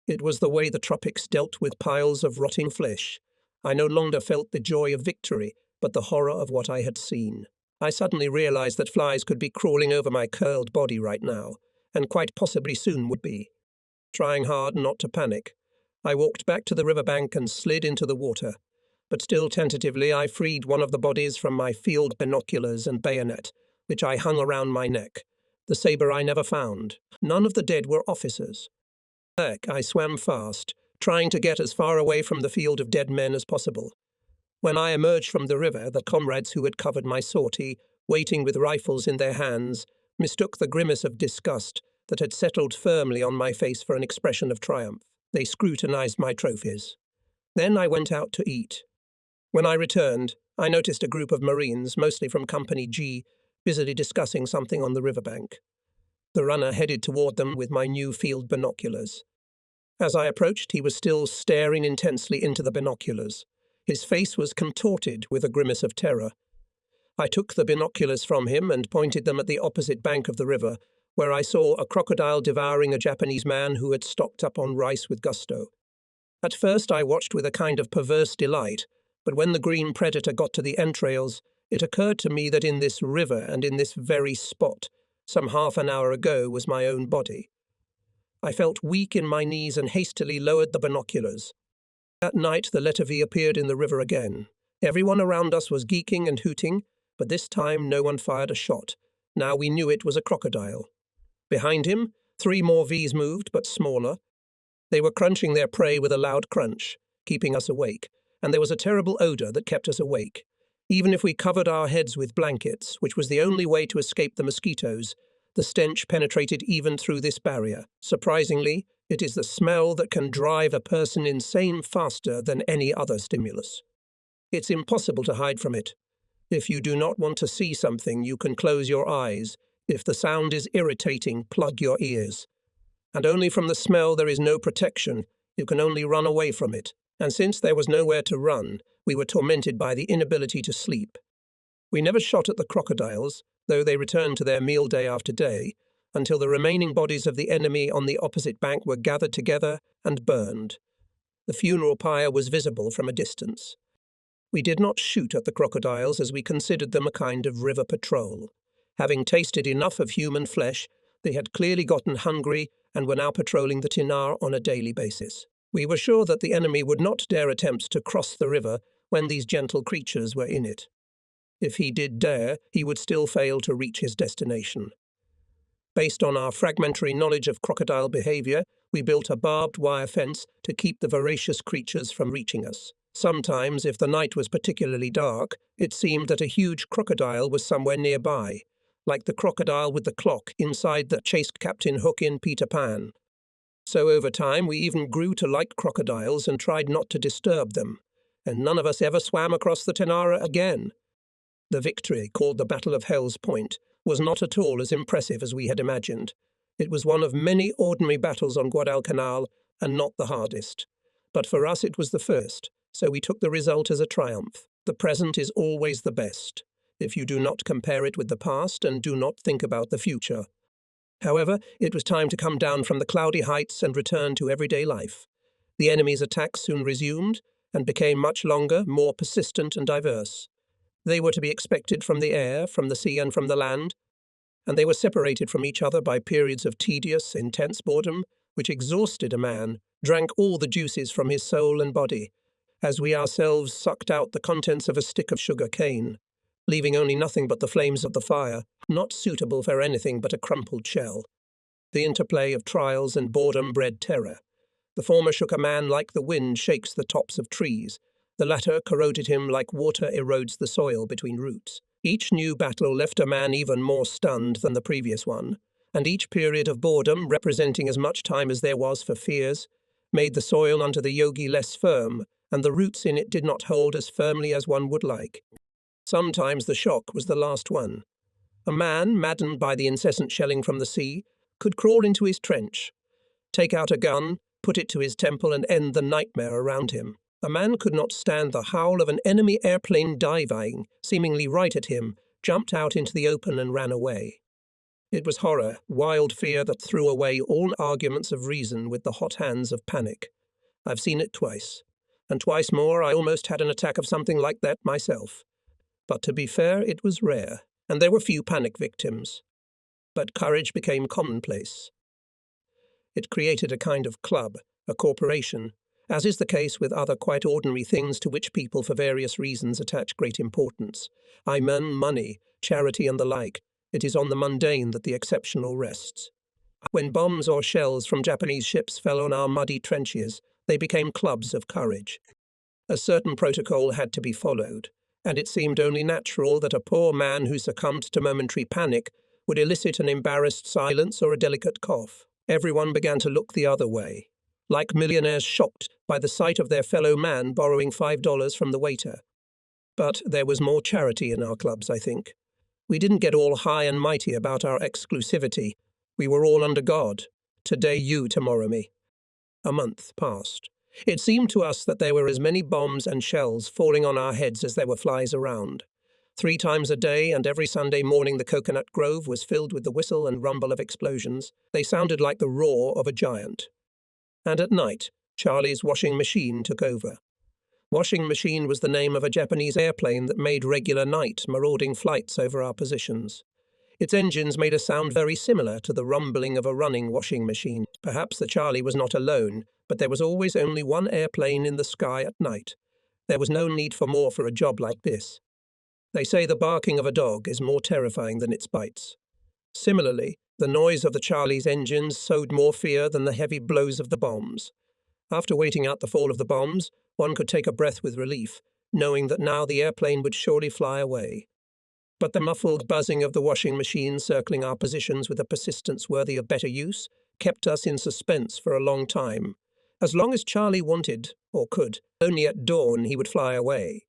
[SPEAKER 1] It was the way the tropics dealt with piles of rotting flesh. I no longer felt the joy of victory, but the horror of what I had seen. I suddenly realized that flies could be crawling over my curled body right now, and quite possibly soon would be. Trying hard not to panic, I walked back to the riverbank and slid into the water. But still tentatively, I freed one of the bodies from my field binoculars and bayonet, which I hung around my neck. The saber I never found. None of the dead were officers. Back, I swam fast, trying to get as far away from the field of dead men as possible. When I emerged from the river, the comrades who had covered my sortie, waiting with rifles in their hands, mistook the grimace of disgust that had settled firmly on my face for an expression of triumph. They scrutinized my trophies. Then I went out to eat. When I returned, I noticed a group of Marines, mostly from Company G, busily discussing something on the riverbank. The runner headed toward them with my new field binoculars. As I approached, he was still staring intensely into the binoculars. His face was contorted with a grimace of terror. I took the binoculars from him and pointed them at the opposite bank of the river, where I saw a crocodile devouring a Japanese man who had stocked up on rice with gusto. At first I watched with a kind of perverse delight, but when the green predator got to the entrails, it occurred to me that in this river and in this very spot, some half an hour ago, was my own body. I felt weak in my knees and hastily lowered the binoculars. That night the letter V appeared in the river again. Everyone around us was geeking and hooting, but this time no one fired a shot. Now we knew it was a crocodile. Behind him, 3 more Vs moved, but smaller. They were crunching their prey with a loud crunch, keeping us awake, and there was a terrible odour that kept us awake. Even if we covered our heads with blankets, which was the only way to escape the mosquitoes, the stench penetrated even through this barrier. Surprisingly, it is the smell that can drive a person insane faster than any other stimulus. It's impossible to hide from it. If you do not want to see something, you can close your eyes. If the sound is irritating, plug your ears. And only from the smell there is no protection. You can only run away from it. And since there was nowhere to run, we were tormented by the inability to sleep. We never shot at the crocodiles, though they returned to their meal day after day, until the remaining bodies of the enemy on the opposite bank were gathered together and burned. The funeral pyre was visible from a distance. We did not shoot at the crocodiles as we considered them a kind of river patrol. Having tasted enough of human flesh, they had clearly gotten hungry and were now patrolling the Tinar on a daily basis. We were sure that the enemy would not dare attempt to cross the river when these gentle creatures were in it. If he did dare, he would still fail to reach his destination. Based on our fragmentary knowledge of crocodile behavior, we built a barbed wire fence to keep the voracious creatures from reaching us. Sometimes, if the night was particularly dark, it seemed that a huge crocodile was somewhere nearby, like the crocodile with the clock inside that chased Captain Hook in Peter Pan. So over time we even grew to like crocodiles and tried not to disturb them, and none of us ever swam across the Tanara again. The victory, called the Battle of Hell's Point, was not at all as impressive as we had imagined. It was one of many ordinary battles on Guadalcanal, and not the hardest. But for us it was the first, so we took the result as a triumph. The present is always the best, if you do not compare it with the past and do not think about the future. However, it was time to come down from the cloudy heights and return to everyday life. The enemy's attacks soon resumed, and became much longer, more persistent and diverse. They were to be expected from the air, from the sea and from the land, and they were separated from each other by periods of tedious, intense boredom, which exhausted a man, drank all the juices from his soul and body, as we ourselves sucked out the contents of a stick of sugar cane, leaving only nothing but the flames of the fire, not suitable for anything but a crumpled shell. The interplay of trials and boredom bred terror. The former shook a man like the wind shakes the tops of trees. The latter corroded him like water erodes the soil between roots. Each new battle left a man even more stunned than the previous one, and each period of boredom, representing as much time as there was for fears, made the soil under the yogi less firm, and the roots in it did not hold as firmly as one would like. Sometimes the shock was the last one. A man, maddened by the incessant shelling from the sea, could crawl into his trench, take out a gun, put it to his temple and end the nightmare around him. A man could not stand the howl of an enemy airplane diving, seemingly right at him, jumped out into the open and ran away. It was horror, wild fear that threw away all arguments of reason with the hot hands of panic. I've seen it twice, and twice more I almost had an attack of something like that myself. But to be fair, it was rare, and there were few panic victims. But courage became commonplace. It created a kind of club, a corporation, as is the case with other quite ordinary things to which people for various reasons attach great importance. I mean money, charity and the like. It is on the mundane that the exceptional rests. When bombs or shells from Japanese ships fell on our muddy trenches, they became clubs of courage. A certain protocol had to be followed, and it seemed only natural that a poor man who succumbed to momentary panic would elicit an embarrassed silence or a delicate cough. Everyone began to look the other way, like millionaires shocked by the sight of their fellow man borrowing $5 from the waiter. But there was more charity in our clubs, I think. We didn't get all high and mighty about our exclusivity. We were all under God. Today you, tomorrow me. A month passed. It seemed to us that there were as many bombs and shells falling on our heads as there were flies around. 3 times a day and every Sunday morning the coconut grove was filled with the whistle and rumble of explosions. They sounded like the roar of a giant. And at night, Charlie's washing machine took over. Washing machine was the name of a Japanese airplane that made regular night, marauding flights over our positions. Its engines made a sound very similar to the rumbling of a running washing machine. Perhaps the Charlie was not alone, but there was always only one airplane in the sky at night. There was no need for more for a job like this. They say the barking of a dog is more terrifying than its bites. Similarly, the noise of the Charlie's engines sowed more fear than the heavy blows of the bombs. After waiting out the fall of the bombs, one could take a breath with relief, knowing that now the airplane would surely fly away. But the muffled buzzing of the washing machine circling our positions with a persistence worthy of better use kept us in suspense for a long time. As long as Charlie wanted, or could, only at dawn he would fly away.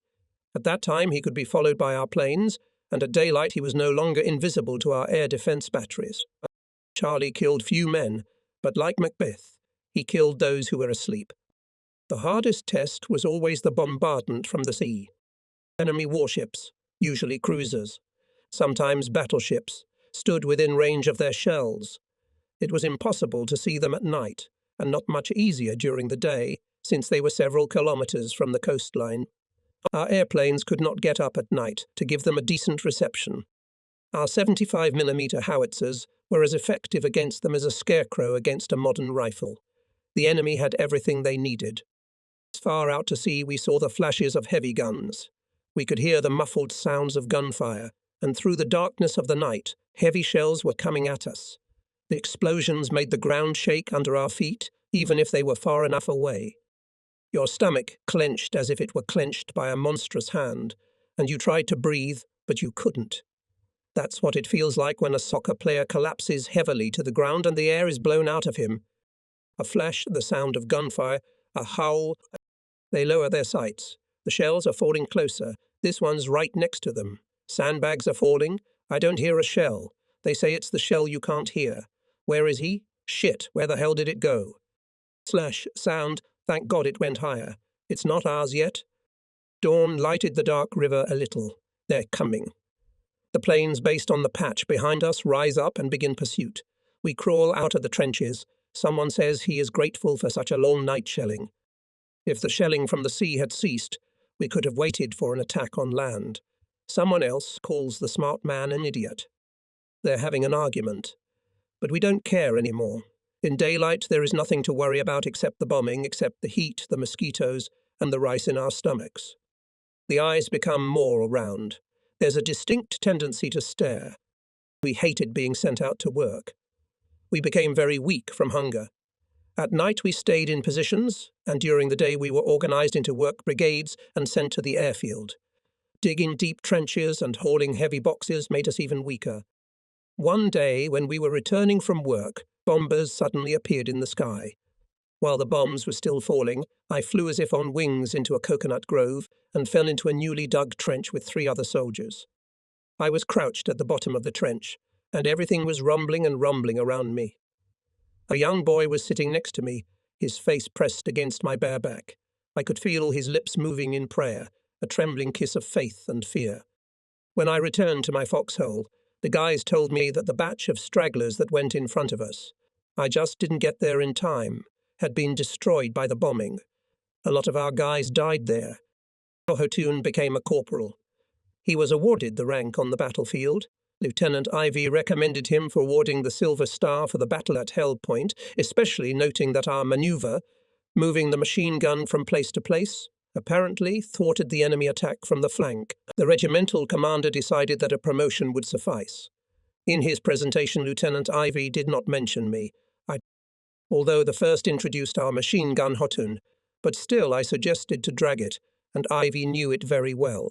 [SPEAKER 1] At that time he could be followed by our planes, and at daylight he was no longer invisible to our air defense batteries. Charlie killed few men, but like Macbeth, he killed those who were asleep. The hardest test was always the bombardment from the sea. Enemy warships, usually cruisers, sometimes battleships, stood within range of their shells. It was impossible to see them at night, and not much easier during the day, since they were several kilometers from the coastline. Our airplanes could not get up at night to give them a decent reception. Our 75mm howitzers were as effective against them as a scarecrow against a modern rifle. The enemy had everything they needed. Far out to sea we saw the flashes of heavy guns. We could hear the muffled sounds of gunfire, and through the darkness of the night, heavy shells were coming at us. The explosions made the ground shake under our feet, even if they were far enough away. Your stomach clenched as if it were clenched by a monstrous hand, and you tried to breathe, but you couldn't. That's what it feels like when a soccer player collapses heavily to the ground and the air is blown out of him. A flash, the sound of gunfire, a howl. They lower their sights. The shells are falling closer. This one's right next to them. Sandbags are falling. I don't hear a shell. They say it's the shell you can't hear. Where is he? Shit, where the hell did it go? Slash, sound, thank God it went higher. It's not ours yet. Dawn lighted the dark river a little. They're coming. The planes based on the patch behind us rise up and begin pursuit. We crawl out of the trenches. Someone says he is grateful for such a long night shelling. If the shelling from the sea had ceased, we could have waited for an attack on land. Someone else calls the smart man an idiot. They're having an argument. But we don't care anymore. In daylight there is nothing to worry about except the bombing, except the heat, the mosquitoes, and the rice in our stomachs. The eyes become more round. There's a distinct tendency to stare. We hated being sent out to work. We became very weak from hunger. At night we stayed in positions, and during the day we were organized into work brigades and sent to the airfield. Digging deep trenches and hauling heavy boxes made us even weaker. One day, when we were returning from work, bombers suddenly appeared in the sky. While the bombs were still falling, I flew as if on wings into a coconut grove and fell into a newly dug trench with 3 other soldiers. I was crouched at the bottom of the trench, and everything was rumbling and rumbling around me. A young boy was sitting next to me, his face pressed against my bare back. I could feel his lips moving in prayer, a trembling kiss of faith and fear. When I returned to my foxhole, The guys told me that the batch of stragglers that went in front of us, I just didn't get there in time, had been destroyed by the bombing. A lot of our guys died there. Hotun became a corporal. He was awarded the rank on the battlefield. Lieutenant Ivy recommended him for awarding the Silver Star for the battle at Hell Point, especially noting that our maneuver, moving the machine gun from place to place, apparently thwarted the enemy attack from the flank. The regimental commander decided that a promotion would suffice. In his presentation, Lieutenant Ivy did not mention me, although the first introduced our machine gun Hotun, but still I suggested to drag it, and Ivy knew it very well.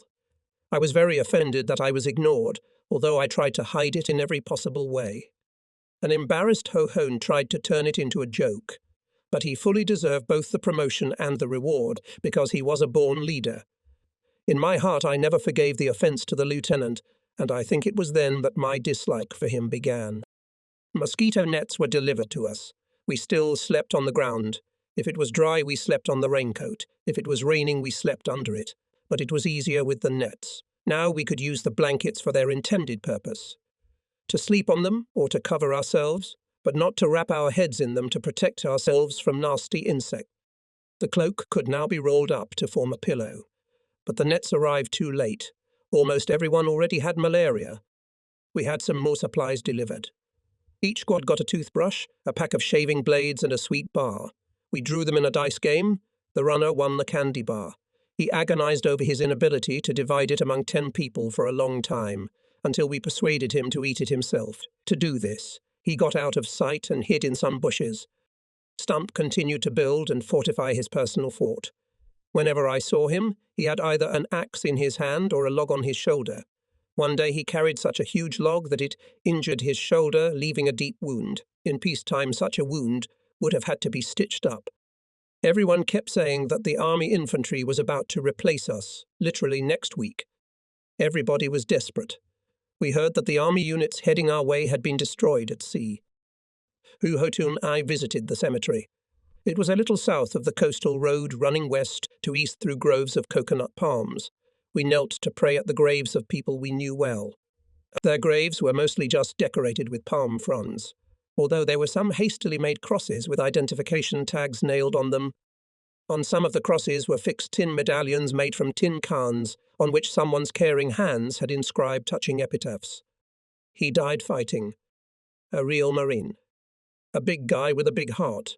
[SPEAKER 1] I was very offended that I was ignored, although I tried to hide it in every possible way. An embarrassed Ho-Hone tried to turn it into a joke, but he fully deserved both the promotion and the reward, because he was a born leader. In my heart I never forgave the offence to the lieutenant, and I think it was then that my dislike for him began. Mosquito nets were delivered to us. We still slept on the ground. If it was dry, we slept on the raincoat. If it was raining, we slept under it. But it was easier with the nets. Now we could use the blankets for their intended purpose. To sleep on them, or to cover ourselves, but not to wrap our heads in them to protect ourselves from nasty insects. The cloak could now be rolled up to form a pillow. But the nets arrived too late. Almost everyone already had malaria. We had some more supplies delivered. Each squad got a toothbrush, a pack of shaving blades, and a sweet bar. We drew them in a dice game. The runner won the candy bar. He agonized over his inability to divide it among 10 people for a long time, until we persuaded him to eat it himself. To do this, he got out of sight and hid in some bushes. Stump continued to build and fortify his personal fort. Whenever I saw him, he had either an axe in his hand or a log on his shoulder. One day he carried such a huge log that it injured his shoulder, leaving a deep wound. In peacetime, such a wound would have had to be stitched up. Everyone kept saying that the army infantry was about to replace us, literally next week. Everybody was desperate. We heard that the army units heading our way had been destroyed at sea. Hotun and I visited the cemetery. It was a little south of the coastal road running west to east through groves of coconut palms. We knelt to pray at the graves of people we knew well. Their graves were mostly just decorated with palm fronds, although there were some hastily made crosses with identification tags nailed on them. On some of the crosses were fixed tin medallions made from tin cans, on which someone's caring hands had inscribed touching epitaphs. He died fighting. A real Marine. A big guy with a big heart.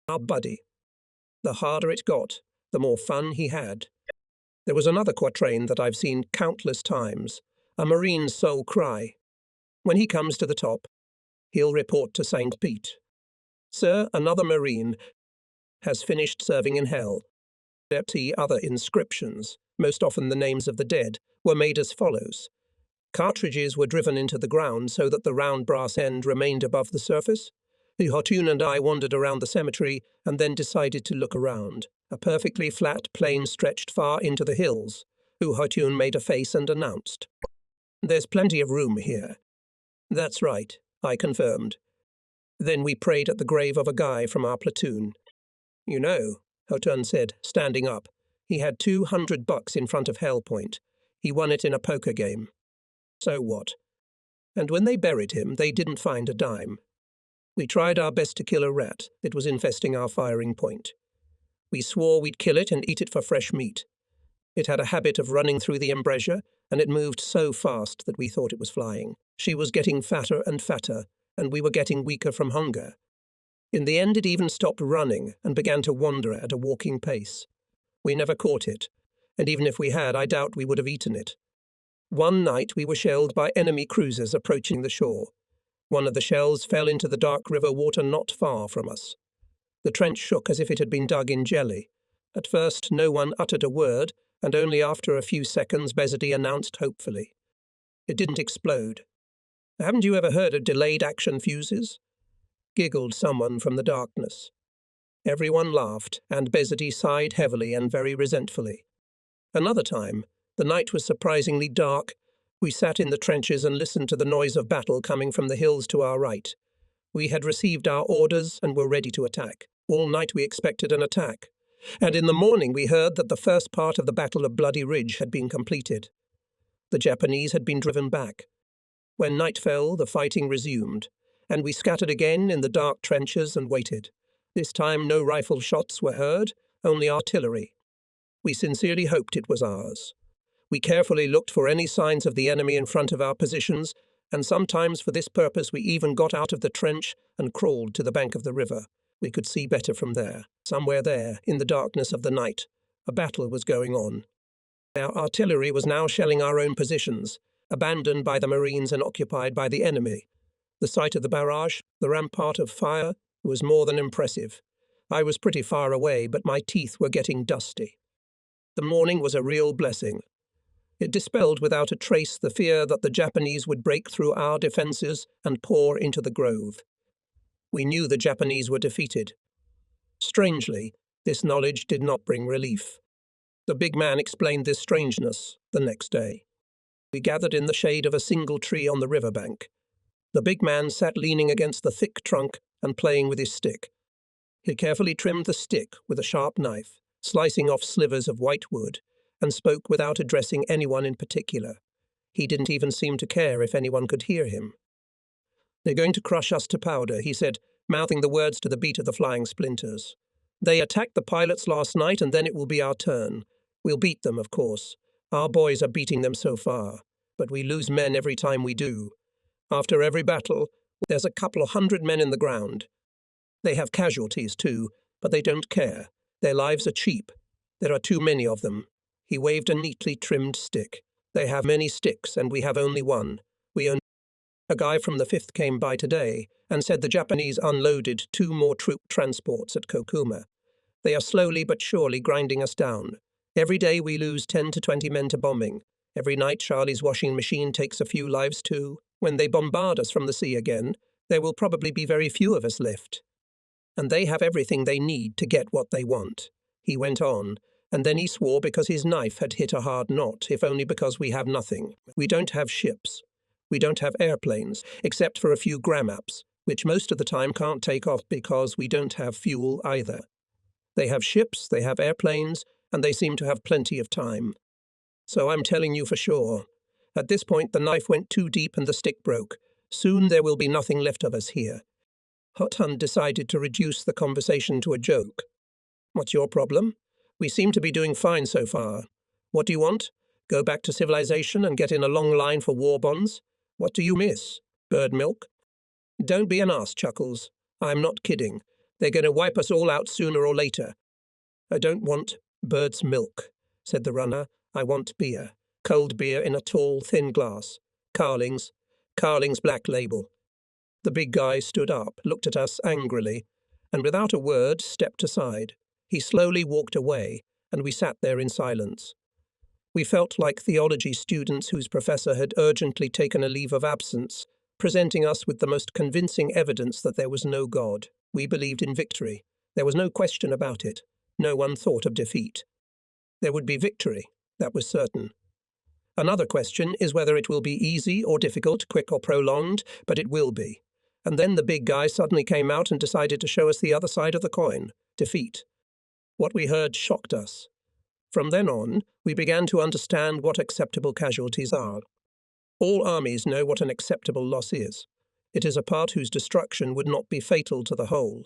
[SPEAKER 1] Our buddy. The harder it got, the more fun he had. There was another quatrain that I've seen countless times, a Marine's soul cry. When he comes to the top, he'll report to St. Pete. Sir, another Marine has finished serving in hell. Other inscriptions, most often the names of the dead, were made as follows. Cartridges were driven into the ground so that the round brass end remained above the surface. Hotun and I wandered around the cemetery and then decided to look around. A perfectly flat plain stretched far into the hills. Hotun made a face and announced, "There's plenty of room here." "That's right," I confirmed. Then we prayed at the grave of a guy from our platoon. "You know," Hotun said, standing up, "he had $200 in front of Hell Point. He won it in a poker game." "So what?" "And when they buried him, they didn't find a dime. We tried our best to kill a rat that was infesting our firing point. We swore we'd kill it and eat it for fresh meat. It had a habit of running through the embrasure, and it moved so fast that we thought it was flying. She was getting fatter and fatter, and we were getting weaker from hunger. In the end, it even stopped running and began to wander at a walking pace. We never caught it, and even if we had, I doubt we would have eaten it. One night we were shelled by enemy cruisers approaching the shore. One of the shells fell into the dark river water not far from us. The trench shook as if it had been dug in jelly. At first no one uttered a word, and only after a few seconds Bezody announced hopefully, "It didn't explode." "Haven't you ever heard of delayed action fuses?" Giggled someone from the darkness. Everyone laughed, and Bezody sighed heavily and very resentfully. Another time, the night was surprisingly dark. We sat in the trenches and listened to the noise of battle coming from the hills to our right. We had received our orders and were ready to attack. All night we expected an attack. And in the morning we heard that the first part of the Battle of Bloody Ridge had been completed. The Japanese had been driven back. When night fell, the fighting resumed, and we scattered again in the dark trenches and waited. This time no rifle shots were heard, only artillery. We sincerely hoped it was ours. We carefully looked for any signs of the enemy in front of our positions, and sometimes for this purpose we even got out of the trench and crawled to the bank of the river. We could see better from there. Somewhere there, in the darkness of the night, a battle was going on. Our artillery was now shelling our own positions, abandoned by the Marines and occupied by the enemy. The sight of the barrage, the rampart of fire, was more than impressive. I was pretty far away, but my teeth were getting dusty. The morning was a real blessing. It dispelled without a trace the fear that the Japanese would break through our defences and pour into the grove. We knew the Japanese were defeated. Strangely, this knowledge did not bring relief. The big man explained this strangeness the next day. We gathered in the shade of a single tree on the riverbank. The big man sat leaning against the thick trunk and playing with his stick. He carefully trimmed the stick with a sharp knife, slicing off slivers of white wood, and spoke without addressing anyone in particular. He didn't even seem to care if anyone could hear him. "They're going to crush us to powder," he said, mouthing the words to the beat of the flying splinters. "They attacked the pilots last night, and then it will be our turn. We'll beat them, of course. Our boys are beating them so far, but we lose men every time we do. After every battle, there's a couple of 100 men in the ground. They have casualties too, but they don't care. Their lives are cheap. There are too many of them." He waved a neatly trimmed stick. "They have many sticks, and we have only one. A guy from the 5th came by today and said the Japanese unloaded 2 more troop transports at Kokuma. They are slowly but surely grinding us down. Every day we lose 10 to 20 men to bombing. Every night Charlie's washing machine takes a few lives too. When they bombard us from the sea again, there will probably be very few of us left. And they have everything they need to get what they want." He went on, and then he swore because his knife had hit a hard knot, if only because we have nothing. We don't have ships. We don't have airplanes, except for a few Gramaps, which most of the time can't take off because we don't have fuel either. They have ships, they have airplanes, and they seem to have plenty of time. So I'm telling you for sure. At this point the knife went too deep and the stick broke. Soon there will be nothing left of us here. Hothun decided to reduce the conversation to a joke. "What's your problem? We seem to be doing fine so far. What do you want? Go back to civilization and get in a long line for war bonds? What do you miss? Bird milk?" "Don't be an ass, Chuckles. I'm not kidding. They're going to wipe us all out sooner or later." "I don't want bird's milk," said the runner. "I want beer. Cold beer in a tall, thin glass. Carling's Black Label." The big guy stood up, looked at us angrily, and without a word stepped aside. He slowly walked away, and we sat there in silence. We felt like theology students whose professor had urgently taken a leave of absence, presenting us with the most convincing evidence that there was no God. We believed in victory. There was no question about it. No one thought of defeat. There would be victory, that was certain. Another question is whether it will be easy or difficult, quick or prolonged, but it will be. And then the big guy suddenly came out and decided to show us the other side of the coin, defeat. What we heard shocked us. From then on, we began to understand what acceptable casualties are. All armies know what an acceptable loss is. It is a part whose destruction would not be fatal to the whole.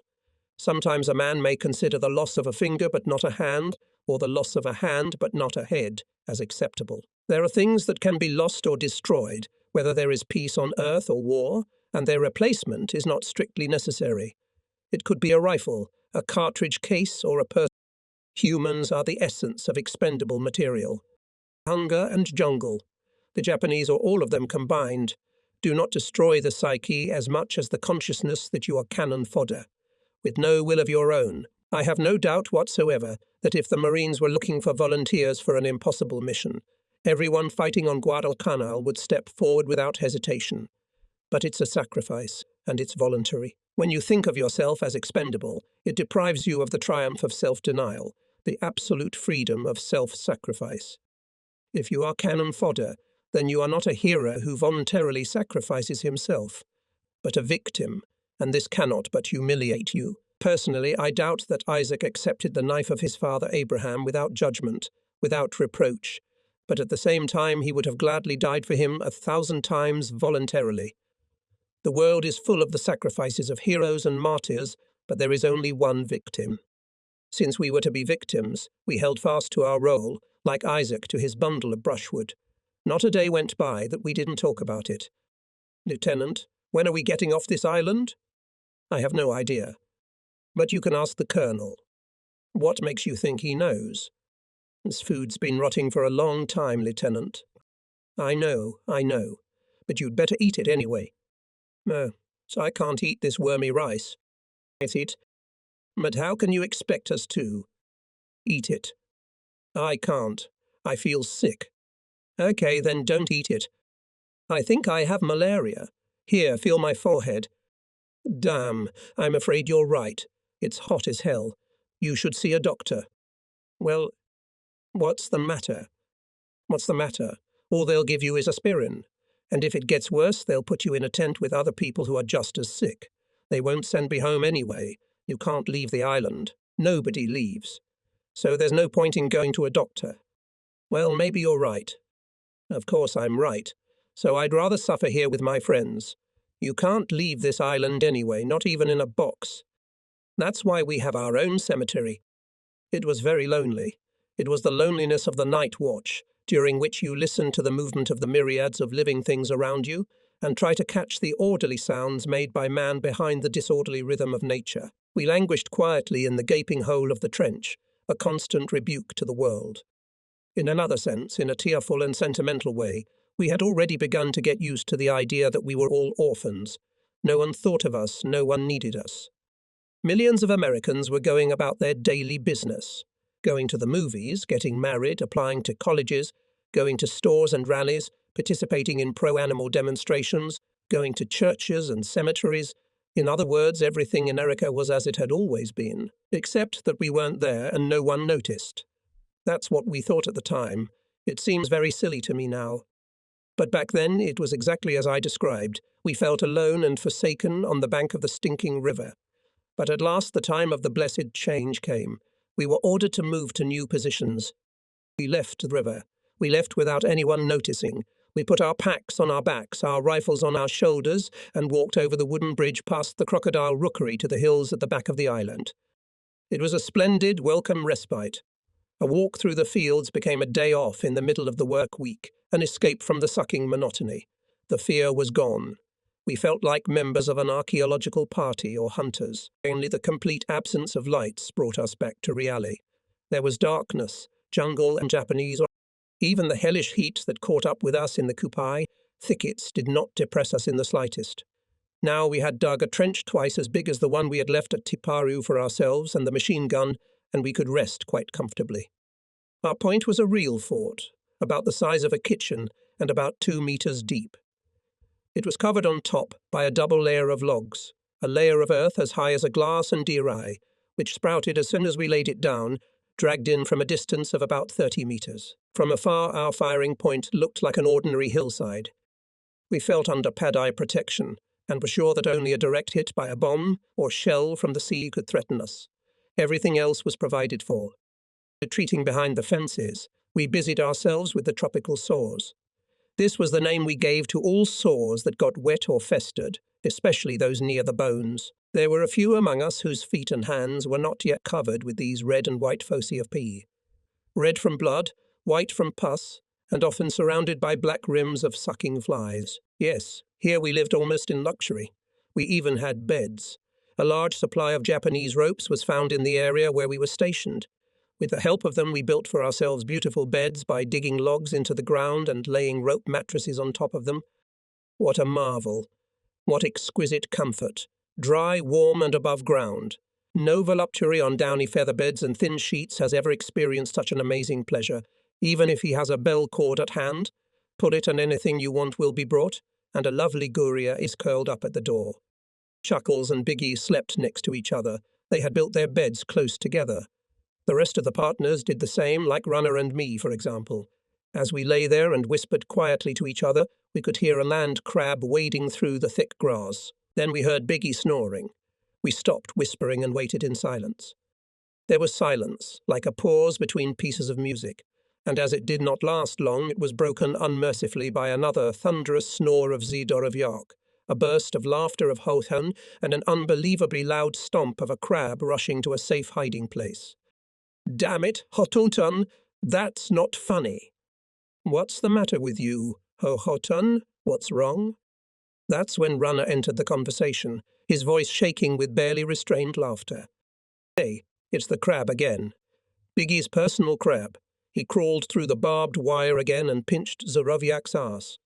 [SPEAKER 1] Sometimes a man may consider the loss of a finger but not a hand, or the loss of a hand but not a head, as acceptable. There are things that can be lost or destroyed, whether there is peace on earth or war, and their replacement is not strictly necessary. It could be a rifle, a cartridge case, or a person. Humans are the essence of expendable material. Hunger and jungle, the Japanese or all of them combined, do not destroy the psyche as much as the consciousness that you are cannon fodder. With no will of your own, I have no doubt whatsoever that if the Marines were looking for volunteers for an impossible mission, everyone fighting on Guadalcanal would step forward without hesitation. But it's a sacrifice, and it's voluntary. When you think of yourself as expendable, it deprives you of the triumph of self-denial, the absolute freedom of self-sacrifice. If you are cannon fodder, then you are not a hero who voluntarily sacrifices himself, but a victim, and this cannot but humiliate you. Personally, I doubt that Isaac accepted the knife of his father Abraham without judgment, without reproach. but at the same time he would have gladly died for him 1,000 times voluntarily. The world is full of the sacrifices of heroes and martyrs, but there is only one victim. Since we were to be victims, we held fast to our role, like Isaac to his bundle of brushwood. Not a day went by that we didn't talk about it. Lieutenant, when are we getting off this island? I have no idea. But you can ask the colonel. What makes you think he knows? This food's been rotting for a long time, Lieutenant. I know, but you'd better eat it anyway. No, so I can't eat this wormy rice. Eat it. But how can you expect us to? Eat it. I can't. I feel sick. Okay, then don't eat it. I think I have malaria. Here, feel my forehead. Damn, I'm afraid you're right. It's hot as hell. You should see a doctor. Well, what's the matter? What's the matter? All they'll give you is aspirin. And if it gets worse, they'll put you in a tent with other people who are just as sick. They won't send me home anyway. You can't leave the island. Nobody leaves. So there's no point in going to a doctor. Well, maybe you're right. Of course I'm right. So I'd rather suffer here with my friends. You can't leave this island anyway, not even in a box. That's why we have our own cemetery. It was very lonely. It was the loneliness of the night watch, during which you listen to the movement of the myriads of living things around you and try to catch the orderly sounds made by man behind the disorderly rhythm of nature. We languished quietly in the gaping hole of the trench, a constant rebuke to the world. In another sense, in a tearful and sentimental way, we had already begun to get used to the idea that we were all orphans. No one thought of us, no one needed us. Millions of Americans were going about their daily business, going to the movies, getting married, applying to colleges, going to stores and rallies, participating in pro-animal demonstrations, going to churches and cemeteries. In other words, everything in America was as it had always been, except that we weren't there and no one noticed. That's what we thought at the time. It seems very silly to me now. But back then it was exactly as I described. We felt alone and forsaken on the bank of the stinking river. But at last the time of the blessed change came. We were ordered to move to new positions. We left the river. We left without anyone noticing. We put our packs on our backs, our rifles on our shoulders, and walked over the wooden bridge past the crocodile rookery to the hills at the back of the island. It was a splendid, welcome respite. A walk through the fields became a day off in the middle of the work week, an escape from the sucking monotony. The fear was gone. We felt like members of an archaeological party or hunters. Only the complete absence of lights brought us back to reality. There was darkness, jungle and Japanese. Even the hellish heat that caught up with us in the Kupai thickets did not depress us in the slightest. Now we had dug a trench twice as big as the one we had left at Tiparu for ourselves and the machine gun, and we could rest quite comfortably. Our point was a real fort, about the size of a kitchen and about 2 meters deep. It was covered on top by a double layer of logs, a layer of earth as high as a glass and deer eye, which sprouted as soon as we laid it down, dragged in from a distance of about 30 meters. From afar, our firing point looked like an ordinary hillside. We felt under pad-eye protection and were sure that only a direct hit by a bomb or shell from the sea could threaten us. Everything else was provided for. Retreating behind the fences, we busied ourselves with the tropical sores. This was the name we gave to all sores that got wet or festered, especially those near the bones. There were a few among us whose feet and hands were not yet covered with these red and white foci of pee. Red from blood, white from pus, and often surrounded by black rims of sucking flies. Yes, here we lived almost in luxury. We even had beds. A large supply of Japanese ropes was found in the area where we were stationed. With the help of them, we built for ourselves beautiful beds by digging logs into the ground and laying rope mattresses on top of them. What a marvel! What exquisite comfort! Dry, warm, and above ground. No voluptuary on downy feather beds and thin sheets has ever experienced such an amazing pleasure, even if he has a bell cord at hand. Pull it and anything you want will be brought, and a lovely guria is curled up at the door. Chuckles and Biggie slept next to each other. They had built their beds close together. The rest of the partners did the same, like Runner and me, for example. As we lay there and whispered quietly to each other, we could hear a land crab wading through the thick grass. Then we heard Biggie snoring. We stopped whispering and waited in silence. There was silence, like a pause between pieces of music, And as it did not last long, it was broken unmercifully by another thunderous snore of York, a burst of laughter of Hothun, and an unbelievably loud stomp of a crab rushing to a safe hiding place. "Damn it, Hotutun, that's not funny." "What's the matter with you, Hotun? What's wrong?" That's when Runner entered the conversation, his voice shaking with barely restrained laughter. "Hey, it's the crab again. Biggie's personal crab. He crawled through the barbed wire again and pinched Zoroviak's ass."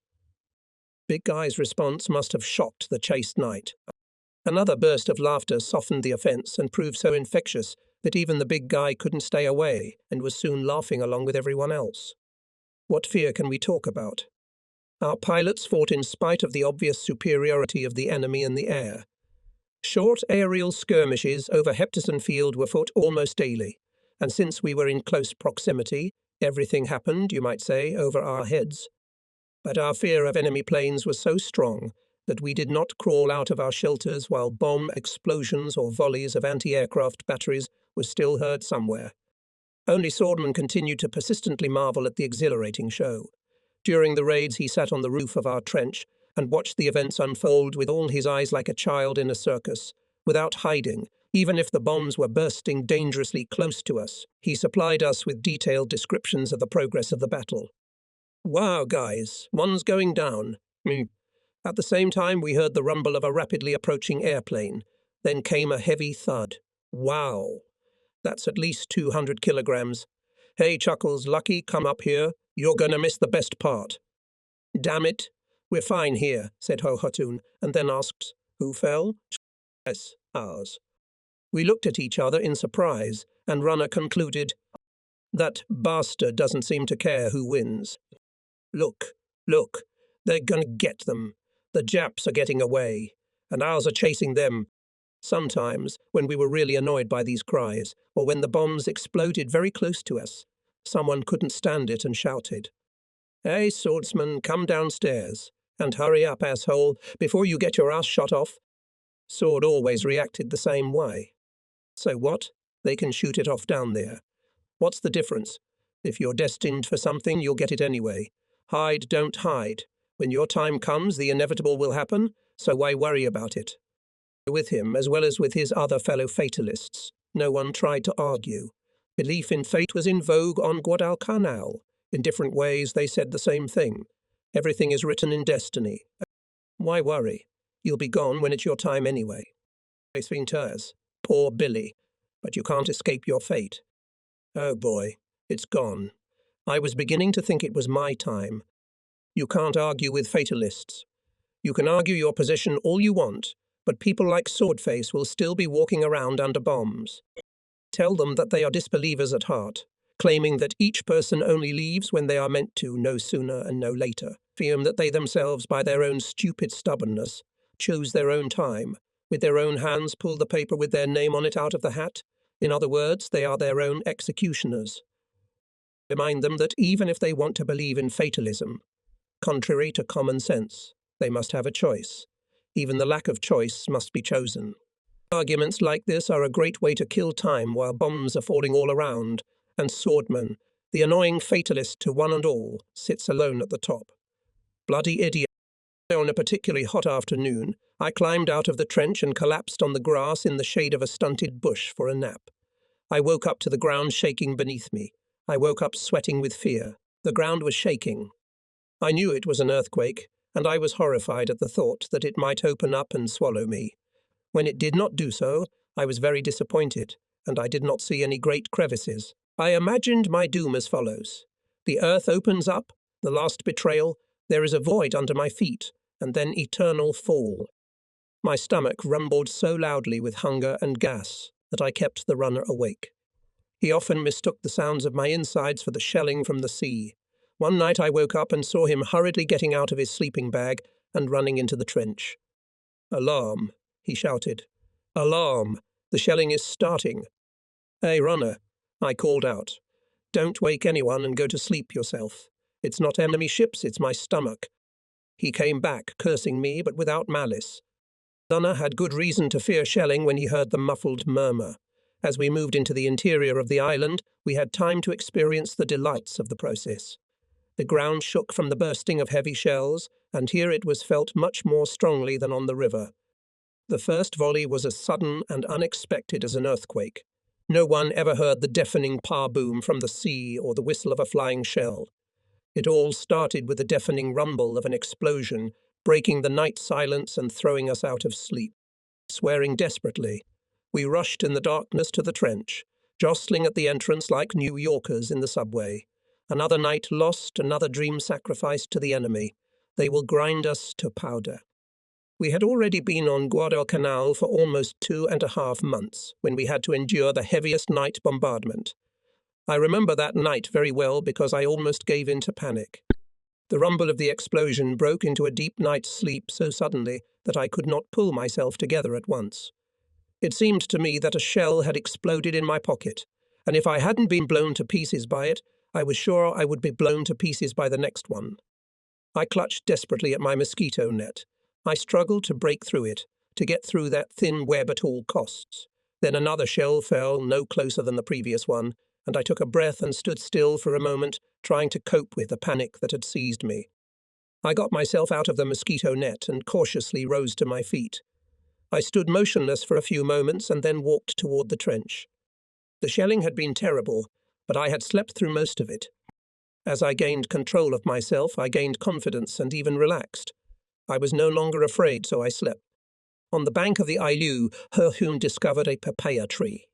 [SPEAKER 1] Big Guy's response must have shocked the chaste knight. Another burst of laughter softened the offence and proved so infectious that even the big guy couldn't stay away and was soon laughing along with everyone else. What fear can we talk about? Our pilots fought in spite of the obvious superiority of the enemy in the air. Short aerial skirmishes over Hepterson Field were fought almost daily, and since we were in close proximity, everything happened, you might say, over our heads. But our fear of enemy planes was so strong that we did not crawl out of our shelters while bomb explosions or volleys of anti-aircraft batteries were still heard somewhere. Only Swordman continued to persistently marvel at the exhilarating show. During the raids, he sat on the roof of our trench and watched the events unfold with all his eyes like a child in a circus, without hiding. Even if the bombs were bursting dangerously close to us, he supplied us with detailed descriptions of the progress of the battle. "Wow, guys, one's going down." At the same time, we heard the rumble of a rapidly approaching airplane. Then came a heavy thud. "Wow, that's at least 200 kilograms. Hey, Chuckles, Lucky, come up here. You're gonna miss the best part." "Damn it, we're fine here," said Hohotun, and then asked, "Who fell?" "Yes, ours." We looked at each other in surprise, and Runner concluded, "That bastard doesn't seem to care who wins. Look, they're gonna get them. The Japs are getting away, and ours are chasing them." Sometimes, when we were really annoyed by these cries, or when the bombs exploded very close to us, someone couldn't stand it and shouted, "Hey, swordsman, come downstairs. And hurry up, asshole, before you get your ass shot off." Sword always reacted the same way. "So what? They can shoot it off down there. What's the difference? If you're destined for something, you'll get it anyway. Hide, don't hide. When your time comes, the inevitable will happen, so why worry about it?" With him, as well as with his other fellow fatalists, no one tried to argue. Belief in fate was in vogue on Guadalcanal. In different ways, they said the same thing. Everything is written in destiny. Why worry? You'll be gone when it's your time anyway. Poor Billy. But you can't escape your fate. Oh boy, it's gone. I was beginning to think it was my time. You can't argue with fatalists. You can argue your position all you want, but people like Swordface will still be walking around under bombs. Tell them that they are disbelievers at heart, claiming that each person only leaves when they are meant to, no sooner and no later. Affirm that they themselves, by their own stupid stubbornness, choose their own time, with their own hands pull the paper with their name on it out of the hat. In other words, they are their own executioners. Remind them that even if they want to believe in fatalism, contrary to common sense, they must have a choice. Even the lack of choice must be chosen. Arguments like this are a great way to kill time while bombs are falling all around, and Swordman, the annoying fatalist to one and all, sits alone at the top. Bloody idiot. On a particularly hot afternoon, I climbed out of the trench and collapsed on the grass in the shade of a stunted bush for a nap. I woke up to the ground shaking beneath me. I woke up sweating with fear. The ground was shaking. I knew it was an earthquake, and I was horrified at the thought that it might open up and swallow me. When it did not do so, I was very disappointed, and I did not see any great crevices. I imagined my doom as follows. The earth opens up, the last betrayal, there is a void under my feet, and then eternal fall. My stomach rumbled so loudly with hunger and gas that I kept the runner awake. He often mistook the sounds of my insides for the shelling from the sea. One night I woke up and saw him hurriedly getting out of his sleeping bag and running into the trench. "Alarm," he shouted. "Alarm! The shelling is starting." "Hey, runner," I called out. "Don't wake anyone and go to sleep yourself. It's not enemy ships, it's my stomach." He came back, cursing me, but without malice. Runner had good reason to fear shelling when he heard the muffled murmur. As we moved into the interior of the island, we had time to experience the delights of the process. The ground shook from the bursting of heavy shells, and here it was felt much more strongly than on the river. The first volley was as sudden and unexpected as an earthquake. No one ever heard the deafening pa-boom from the sea or the whistle of a flying shell. It all started with the deafening rumble of an explosion, breaking the night silence and throwing us out of sleep. Swearing desperately, we rushed in the darkness to the trench, jostling at the entrance like New Yorkers in the subway. Another night lost, another dream sacrificed to the enemy. They will grind us to powder. We had already been on Guadalcanal for almost 2.5 months when we had to endure the heaviest night bombardment. I remember that night very well because I almost gave in to panic. The rumble of the explosion broke into a deep night's sleep so suddenly that I could not pull myself together at once. It seemed to me that a shell had exploded in my pocket, and if I hadn't been blown to pieces by it, I was sure I would be blown to pieces by the next one. I clutched desperately at my mosquito net. I struggled to break through it, to get through that thin web at all costs. Then another shell fell, no closer than the previous one, and I took a breath and stood still for a moment, trying to cope with the panic that had seized me. I got myself out of the mosquito net and cautiously rose to my feet. I stood motionless for a few moments and then walked toward the trench. The shelling had been terrible, but I had slept through most of it. As I gained control of myself, I gained confidence and even relaxed. I was no longer afraid, so I slept. On the bank of the Ilu, Herhun discovered a papaya tree.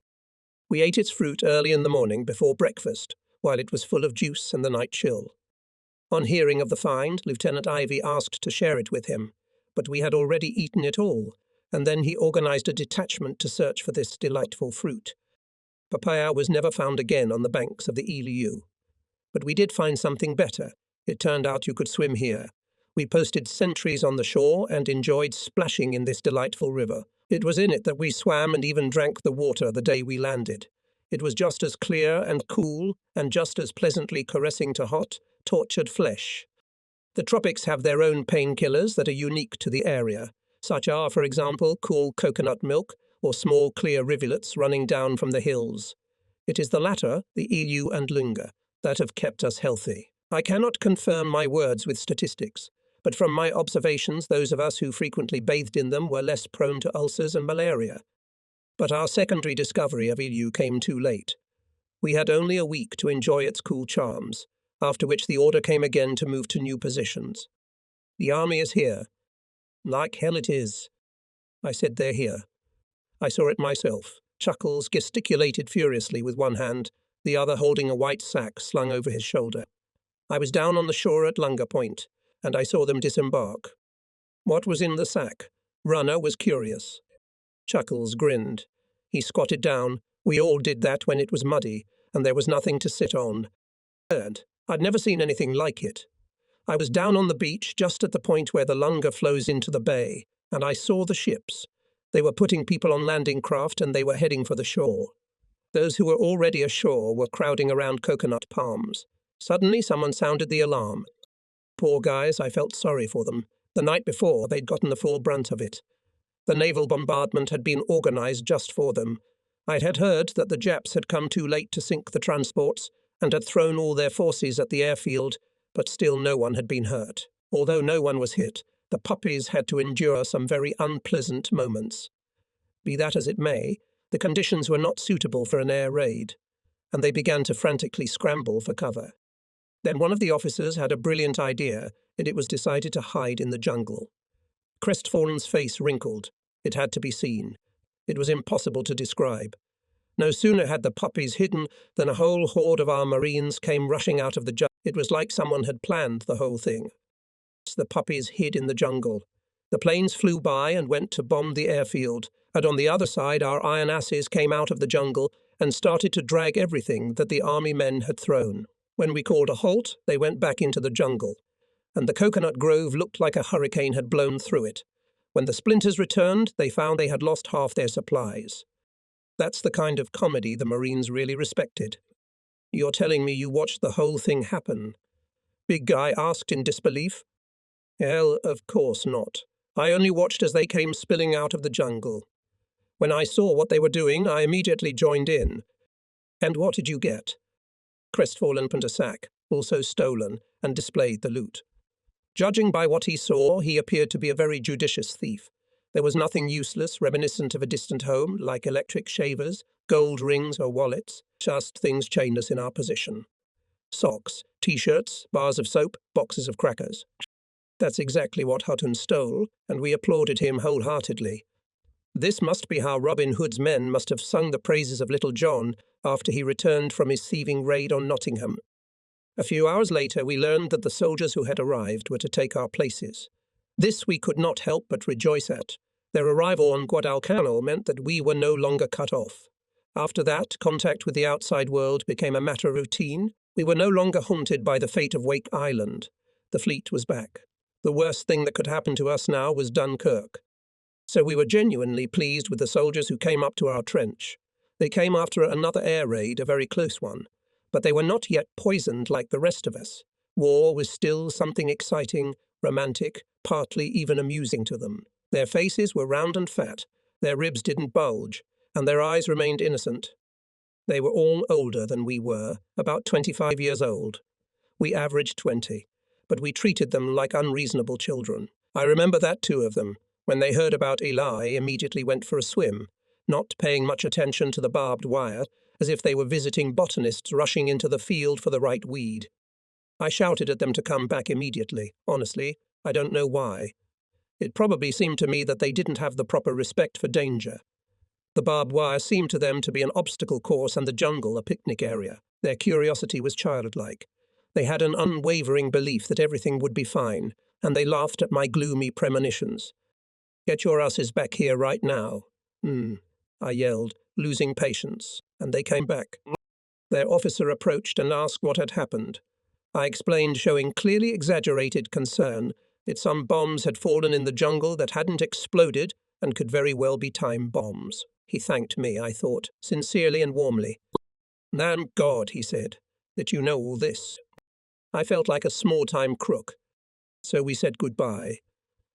[SPEAKER 1] We ate its fruit early in the morning before breakfast, while it was full of juice and the night chill. On hearing of the find, Lieutenant Ivy asked to share it with him, but we had already eaten it all, and then he organized a detachment to search for this delightful fruit. Papaya was never found again on the banks of the Ilu. But we did find something better. It turned out you could swim here. We posted sentries on the shore and enjoyed splashing in this delightful river. It was in it that we swam and even drank the water the day we landed. It was just as clear and cool and just as pleasantly caressing to hot, tortured flesh. The tropics have their own painkillers that are unique to the area. Such are, for example, cool coconut milk or small clear rivulets running down from the hills. It is the latter, the Ilu and Lunga, that have kept us healthy. I cannot confirm my words with statistics, but from my observations, those of us who frequently bathed in them were less prone to ulcers and malaria. But our secondary discovery of Ilu came too late. We had only a week to enjoy its cool charms, after which the order came again to move to new positions. The army is here. Like hell it is. I said they're here. I saw it myself. Chuckles gesticulated furiously with one hand, the other holding a white sack slung over his shoulder. I was down on the shore at Lunga Point, and I saw them disembark. What was in the sack? Runner was curious. Chuckles grinned. He squatted down. We all did that when it was muddy, and there was nothing to sit on. I'd never seen anything like it. I was down on the beach just at the point where the Lunga flows into the bay, and I saw the ships. They were putting people on landing craft and they were heading for the shore. Those who were already ashore were crowding around coconut palms. Suddenly someone sounded the alarm. Poor guys, I felt sorry for them. The night before, they'd gotten the full brunt of it. The naval bombardment had been organized just for them. I had heard that the Japs had come too late to sink the transports and had thrown all their forces at the airfield, but still no one had been hurt. Although no one was hit, the puppies had to endure some very unpleasant moments. Be that as it may, the conditions were not suitable for an air raid, and they began to frantically scramble for cover. Then one of the officers had a brilliant idea, and it was decided to hide in the jungle. Crestfallen's face wrinkled. It had to be seen. It was impossible to describe. No sooner had the puppies hidden than a whole horde of our Marines came rushing out of the jungle. It was like someone had planned the whole thing. The puppies hid in the jungle. The planes flew by and went to bomb the airfield, and on the other side our iron asses came out of the jungle and started to drag everything that the army men had thrown. When we called a halt, they went back into the jungle, and the coconut grove looked like a hurricane had blown through it. When the splinters returned, they found they had lost half their supplies. That's the kind of comedy the Marines really respected. You're telling me you watched the whole thing happen? Big Guy asked in disbelief. Hell, of course not. I only watched as they came spilling out of the jungle. When I saw what they were doing, I immediately joined in. And what did you get? Crestfallen put a sack, also stolen, and displayed the loot. Judging by what he saw, he appeared to be a very judicious thief. There was nothing useless, reminiscent of a distant home, like electric shavers, gold rings or wallets, just things chainless in our possession. Socks, T-shirts, bars of soap, boxes of crackers. That's exactly what Hutton stole, and we applauded him wholeheartedly. This must be how Robin Hood's men must have sung the praises of Little John after he returned from his thieving raid on Nottingham. A few hours later, we learned that the soldiers who had arrived were to take our places. This we could not help but rejoice at. Their arrival on Guadalcanal meant that we were no longer cut off. After that, contact with the outside world became a matter of routine. We were no longer haunted by the fate of Wake Island. The fleet was back. The worst thing that could happen to us now was Dunkirk. So we were genuinely pleased with the soldiers who came up to our trench. They came after another air raid, a very close one. But they were not yet poisoned like the rest of us. War was still something exciting, romantic, partly even amusing to them. Their faces were round and fat, their ribs didn't bulge, and their eyes remained innocent. They were all older than we were, about 25 years old. We averaged 20, but we treated them like unreasonable children. I remember that two of them, when they heard about Eli, immediately went for a swim, not paying much attention to the barbed wire, as if they were visiting botanists rushing into the field for the right weed. I shouted at them to come back immediately. Honestly, I don't know why. It probably seemed to me that they didn't have the proper respect for danger. The barbed wire seemed to them to be an obstacle course and the jungle a picnic area. Their curiosity was childlike. They had an unwavering belief that everything would be fine, and they laughed at my gloomy premonitions. "Get your asses back here right now." I yelled, losing patience, and they came back. Their officer approached and asked what had happened. I explained, showing clearly exaggerated concern, that some bombs had fallen in the jungle that hadn't exploded and could very well be time bombs. He thanked me, I thought, sincerely and warmly. "Thank God," he said, "that you know all this." I felt like a small-time crook. So we said goodbye.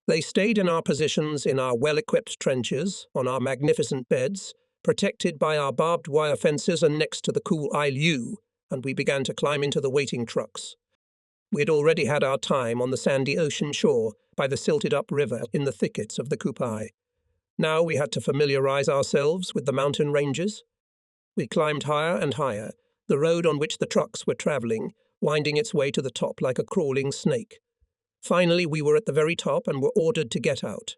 [SPEAKER 1] They stayed in our positions in our well-equipped trenches, on our magnificent beds, protected by our barbed wire fences and next to the cool ILU, and we began to climb into the waiting trucks. We had already had our time on the sandy ocean shore by the silted-up river in the thickets of the Kupai. Now we had to familiarize ourselves with the mountain ranges. We climbed higher and higher, the road on which the trucks were travelling, winding its way to the top like a crawling snake. Finally, we were at the very top and were ordered to get out.